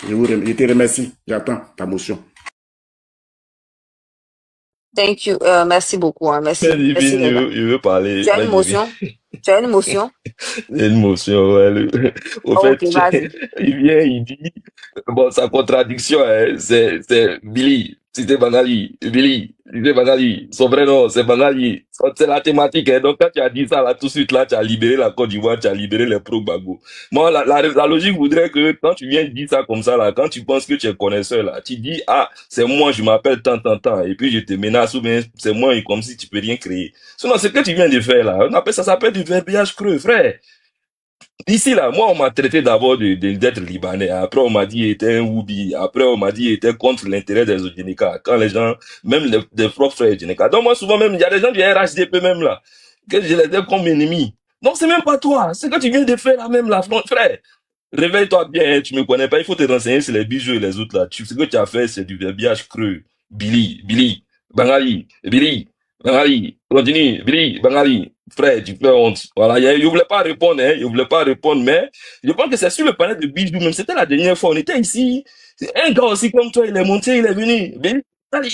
[SPEAKER 13] Je te remercie. J'attends ta motion.
[SPEAKER 6] Thank you. Merci beaucoup. Hein. Merci.
[SPEAKER 10] Merci il veut parler.
[SPEAKER 6] Tu as une motion? Tu as une motion?
[SPEAKER 10] Une motion, ouais. Au fait,
[SPEAKER 6] vas-y.
[SPEAKER 10] il vient, il dit, bon, sa contradiction, hein, c'est Billy, c'était Bangali, Billy, c'était Bangali, son vrai nom, c'est Bangali, c'est la thématique, hein. Donc quand tu as dit ça, là, tout de suite, là, tu as libéré la Côte d'Ivoire, tu as libéré les pro-Gbagbo. Moi, la logique voudrait que quand tu viens dire ça comme ça, là, quand tu penses que tu es connaisseur, là, tu dis, ah, c'est moi, je m'appelle tant, et puis je te menace, ou bien c'est moi, et comme si tu peux rien créer. Sinon, ce que tu viens de faire, là, ça s'appelle du verbiage creux, frère. Ici, là, moi, on m'a traité d'abord d'être libanais. Après, on m'a dit qu'il était un Woubi. Après, on m'a dit qu'il était contre l'intérêt des Odjeneka. Quand les gens, même des propres frères Odjeneka. Donc, moi, souvent, même, il y a des gens du RHDP, même, là, que je les ai comme ennemis. Donc, c'est même pas toi. C'est que tu viens de faire, là, même, là, frère. Réveille-toi bien, tu me connais pas. Il faut te renseigner sur les bijoux et les autres, là. Ce que tu as fait, c'est du verbiage creux. Billy, Bangali, Billy, Bangali, continue, Billy, Bangali. Frère, tu fais honte. Voilà, je voulais pas répondre, hein, mais je pense que c'est sur le panel de bijoux, même c'était la dernière fois, on était ici. Un gars aussi comme toi, il est monté, il est venu. Billy, allez,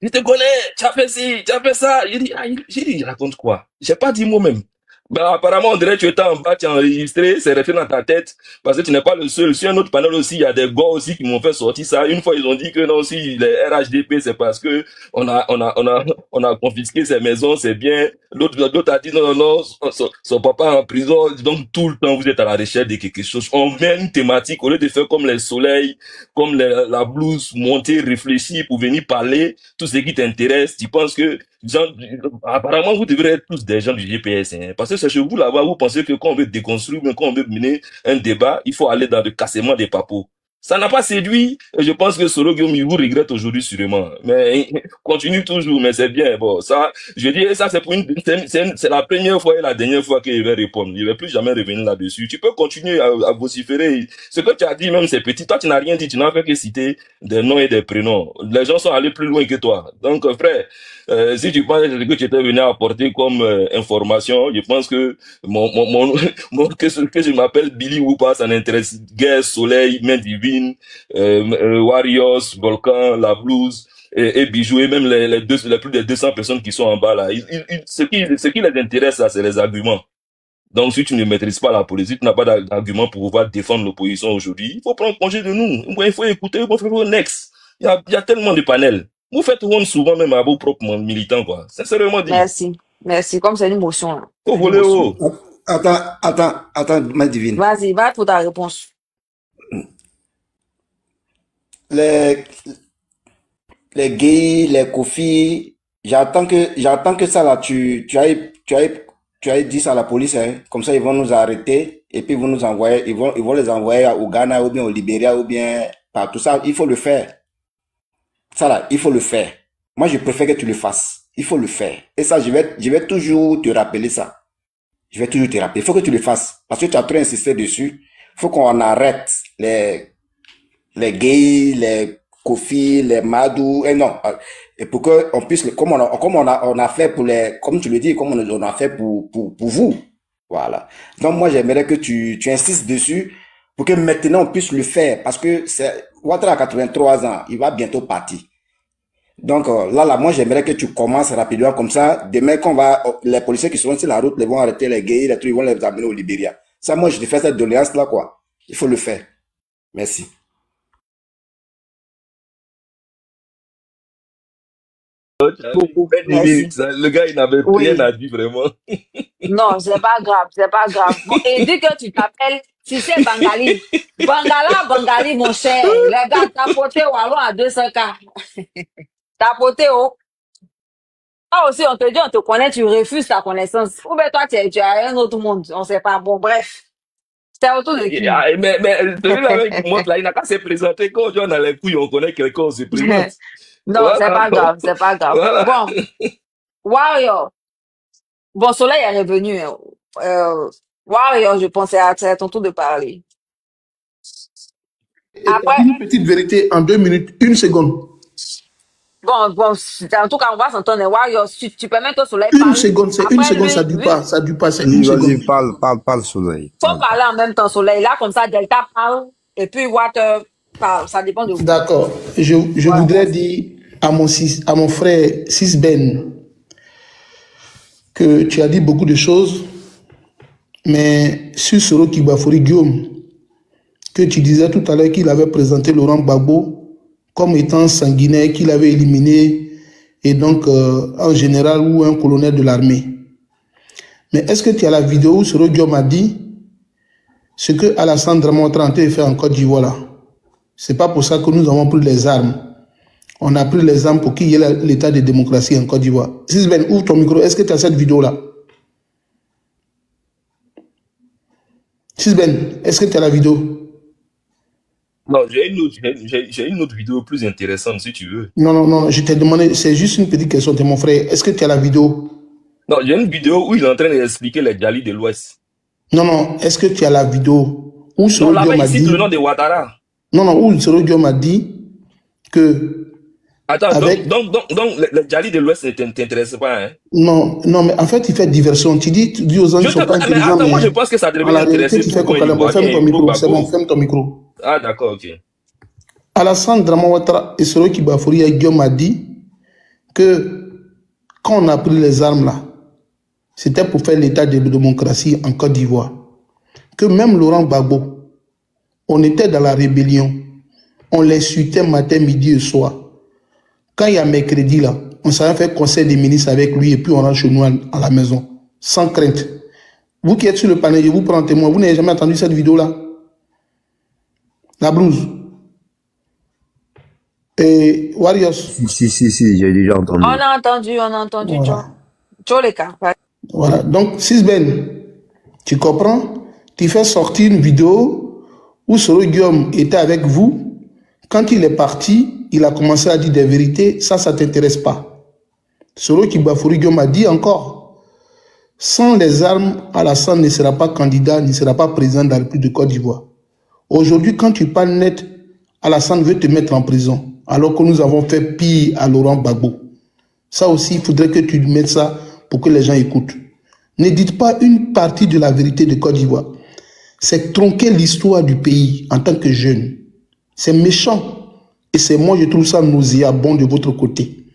[SPEAKER 10] je te connais, tu as fait ci, tu as fait ça. J'ai dit, il raconte quoi? J'ai pas dit moi-même. Ben, apparemment, on dirait que tu étais en bas, tu as enregistré, c'est resté dans ta tête, parce que tu n'es pas le seul. Sur un autre panel aussi, il y a des gars aussi qui m'ont fait sortir ça. Une fois, ils ont dit que non, si les RHDP, c'est parce que on a confisqué ses maisons, c'est bien. L'autre a dit non, son papa est en prison. Donc, tout le temps, vous êtes à la recherche de quelque chose. On met une thématique, au lieu de faire comme les soleils, comme la blouse, monter, réfléchir pour venir parler, tout ce qui t'intéresse. Tu penses que, apparemment, vous devrez être tous des gens du GPS, hein, parce que c'est chez vous là-bas, vous pensez que quand on veut déconstruire, mais quand on veut mener un débat, il faut aller dans le cassement des papos. Ça n'a pas séduit, et je pense que Soro Guillaume, il vous regrette aujourd'hui sûrement. Mais continue toujours, mais c'est bien. Bon, ça, je dis, ça c'est c'est la première fois et la dernière fois qu'il va répondre. Il ne va plus jamais revenir là-dessus. Tu peux continuer à vociférer. Ce que tu as dit même, c'est petit. Toi, tu n'as rien dit, tu n'as fait que citer des noms et des prénoms. Les gens sont allés plus loin que toi. Donc, frère, si tu penses que tu étais venu apporter comme information, je pense que que je m'appelle Billy ou pas, ça n'intéresse guère Soleil, Main Divine, Warriors, Volcan, La Blues et Bijou, et même les plus de 200 personnes qui sont en bas là. Ce qui les intéresse là, c'est les arguments. Donc, si tu ne maîtrises pas la politique, tu n'as pas d'argument pour pouvoir défendre l'opposition aujourd'hui, il faut prendre congé de nous. Il faut écouter, il faut faire next. Il y a tellement de panels. Vous faites honte souvent même à vos propres militants, quoi. Sincèrement dit.
[SPEAKER 6] Merci. Comme c'est une motion, là.
[SPEAKER 10] Oh, volez, oh.
[SPEAKER 13] Attends, ma divine.
[SPEAKER 6] Vas-y, va pour ta réponse.
[SPEAKER 13] Les gays, les Kofi, j'attends que ça là, tu as dit ça à la police, hein. Comme ça, ils vont nous arrêter, et puis ils vont nous envoyer, ils vont les envoyer au Ghana, ou bien au Libéria, ou bien partout ça. Il faut le faire. Ça là, il faut le faire. Moi, je préfère que tu le fasses. Il faut le faire. Et ça, je vais toujours te rappeler ça. Je vais toujours te rappeler. Il faut que tu le fasses. Parce que tu as trop insisté dessus. Il faut qu'on arrête les gays, les Kofi, les Madou, et non, et pour que on puisse, comme on a fait pour les, comme tu le dis, comme on a fait pour vous. Voilà. Donc moi j'aimerais que tu insistes dessus pour que maintenant on puisse le faire, parce que c'est Ouattara a 83 ans, il va bientôt partir. Donc là, moi j'aimerais que tu commences rapidement comme ça. Demain quand les policiers qui seront sur la route, ils vont arrêter les gays, les trucs, ils vont les amener au Libéria. Ça, moi je te fais cette doléance là quoi. Il faut le faire. Merci.
[SPEAKER 10] Le gars, il n'avait rien à dire vraiment.
[SPEAKER 6] Non, c'est pas grave, c'est pas grave. Bon, et dis que tu t'appelles Cissé Bangali. Bangali, mon cher. Le gars, t'as poté Wallon à 200K. T'as poté oh. Ah aussi, on te dit, on te connaît, tu refuses ta connaissance. Ou bien toi, tu as un autre monde. On sait pas. Bon, bref. C'était autour de qui?
[SPEAKER 10] Mais celui-là qui montre là, il n'a qu'à se présenter. Quand on a les couilles, on connaît quelqu'un, on se présente.
[SPEAKER 6] Non, voilà. C'est pas grave, c'est pas grave. Voilà. Bon, Warrior. Bon, Soleil est revenu. Warrior, je pensais à ton tour de parler.
[SPEAKER 2] Après, une petite vérité en 2 minutes, 1 seconde.
[SPEAKER 6] Bon, en tout cas, on va s'entendre. Warrior, tu peux mettre au Soleil
[SPEAKER 2] parler. 1 seconde, c'est 1 seconde, ça dure pas, c'est 1 seconde.
[SPEAKER 11] Parle, Soleil.
[SPEAKER 6] Faut parler en même temps, Soleil. Là, comme ça, Delta parle, et puis Water parle. Ça dépend de vous.
[SPEAKER 2] D'accord. Je voudrais dire à mon frère Sisben que tu as dit beaucoup de choses, mais sur Soro Kibafori Guillaume, que tu disais tout à l'heure qu'il avait présenté Laurent Gbagbo comme étant sanguinaire, qu'il avait éliminé, et donc un général ou un colonel de l'armée. Mais est-ce que tu as la vidéo où Soro Guillaume a dit ce que Alassane Dramane Ouattara fait en Côte d'Ivoire là? C'est pas pour ça que nous avons pris les armes. On a pris les armes pour qu'il y ait l'état de démocratie en Côte d'Ivoire. Sisben, ouvre ton micro. Est-ce que tu as cette vidéo-là? Sisben, est-ce que tu as la vidéo?
[SPEAKER 10] Non, j'ai une autre vidéo plus intéressante si tu veux.
[SPEAKER 2] Non, je t'ai demandé, c'est juste une petite question, t'es mon frère. Est-ce que tu as la vidéo?
[SPEAKER 10] Non, j'ai une vidéo où il est en train d'expliquer les Djali de l'Ouest.
[SPEAKER 2] Non, est-ce que tu as la vidéo où
[SPEAKER 10] non, là-bas, il cite le nom de Ouattara.
[SPEAKER 2] Non, où Soro Guillaume a dit que...
[SPEAKER 10] Attends, donc le Djali de l'Ouest ne t'intéresse pas, hein?
[SPEAKER 2] Non, mais en fait, il fait diversion. Tu dis aux gens qu'ils ne sont pas intelligents.
[SPEAKER 10] Attends, moi, je pense que ça devrait intéresser.
[SPEAKER 2] Ferme ton micro, c'est bon, ferme ton micro.
[SPEAKER 10] Ah, d'accord, ok.
[SPEAKER 2] Alassane Dramane Ouattara et Soro Kibafori Guillaume a dit que quand on a pris les armes là, c'était pour faire l'état de démocratie en Côte d'Ivoire. Que même Laurent Gbagbo, on était dans la rébellion. On l'insultait matin, midi et soir. Quand il y a mercredi là, on s'avait fait conseil des ministres avec lui et puis on rentre chez nous à la maison, sans crainte. Vous qui êtes sur le panel, je vous prends témoin, vous n'avez jamais entendu cette vidéo là? La blouse. Et Warriors.
[SPEAKER 11] Si, j'ai déjà entendu.
[SPEAKER 6] On a entendu, voilà.
[SPEAKER 2] Voilà, donc Sisben, tu comprends? Tu fais sortir une vidéo où Soro Guillaume était avec vous. Quand il est parti, il a commencé à dire des vérités. Ça ne t'intéresse pas. Soro Kibafori Guillaume a dit encore, sans les armes, Alassane ne sera pas candidat, ne sera pas président de la République de Côte d'Ivoire. Aujourd'hui, quand tu parles net, Alassane veut te mettre en prison, alors que nous avons fait pire à Laurent Gbagbo. Ça aussi, il faudrait que tu mettes ça pour que les gens écoutent. Ne dites pas une partie de la vérité de Côte d'Ivoire. C'est tronquer l'histoire du pays en tant que jeune. C'est méchant. Et c'est moi, je trouve ça nauséabond de votre côté.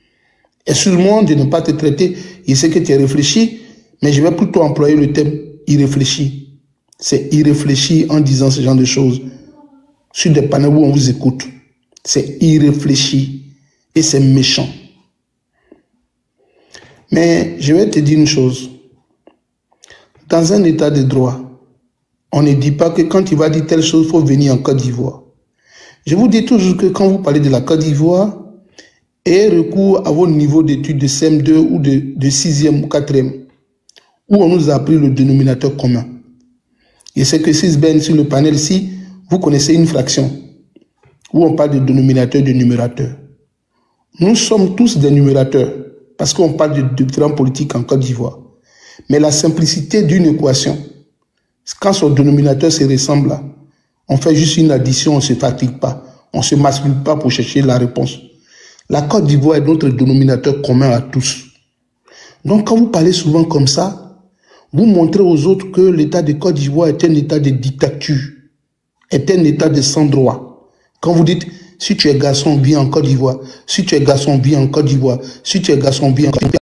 [SPEAKER 2] Excuse-moi de ne pas te traiter. Je sais que tu es réfléchi, mais je vais plutôt employer le terme irréfléchi. C'est irréfléchi en disant ce genre de choses sur des panels où on vous écoute. C'est irréfléchi et c'est méchant. Mais je vais te dire une chose. Dans un état de droit, on ne dit pas que quand tu vas dire telle chose, il faut venir en Côte d'Ivoire. Je vous dis toujours que quand vous parlez de la Côte d'Ivoire, ayez recours à vos niveaux d'études de CM2 ou de 6e ou 4e, où on nous a appris le dénominateur commun. Et c'est que Sisben, sur le panel ici, vous connaissez une fraction, où on parle de dénominateur, de numérateur. Nous sommes tous des numérateurs, parce qu'on parle de différentes politiques en Côte d'Ivoire. Mais la simplicité d'une équation, quand son dénominateur se ressemble là, on fait juste une addition, on ne se fatigue pas. On ne se mascule pas pour chercher la réponse. La Côte d'Ivoire est notre dénominateur commun à tous. Donc quand vous parlez souvent comme ça, vous montrez aux autres que l'État de Côte d'Ivoire est un État de dictature, est un État de sans-droit. Quand vous dites, si tu es garçon, viens en Côte d'Ivoire. Si tu es garçon, viens en Côte d'Ivoire. Si tu es garçon, viens en Côte d'Ivoire.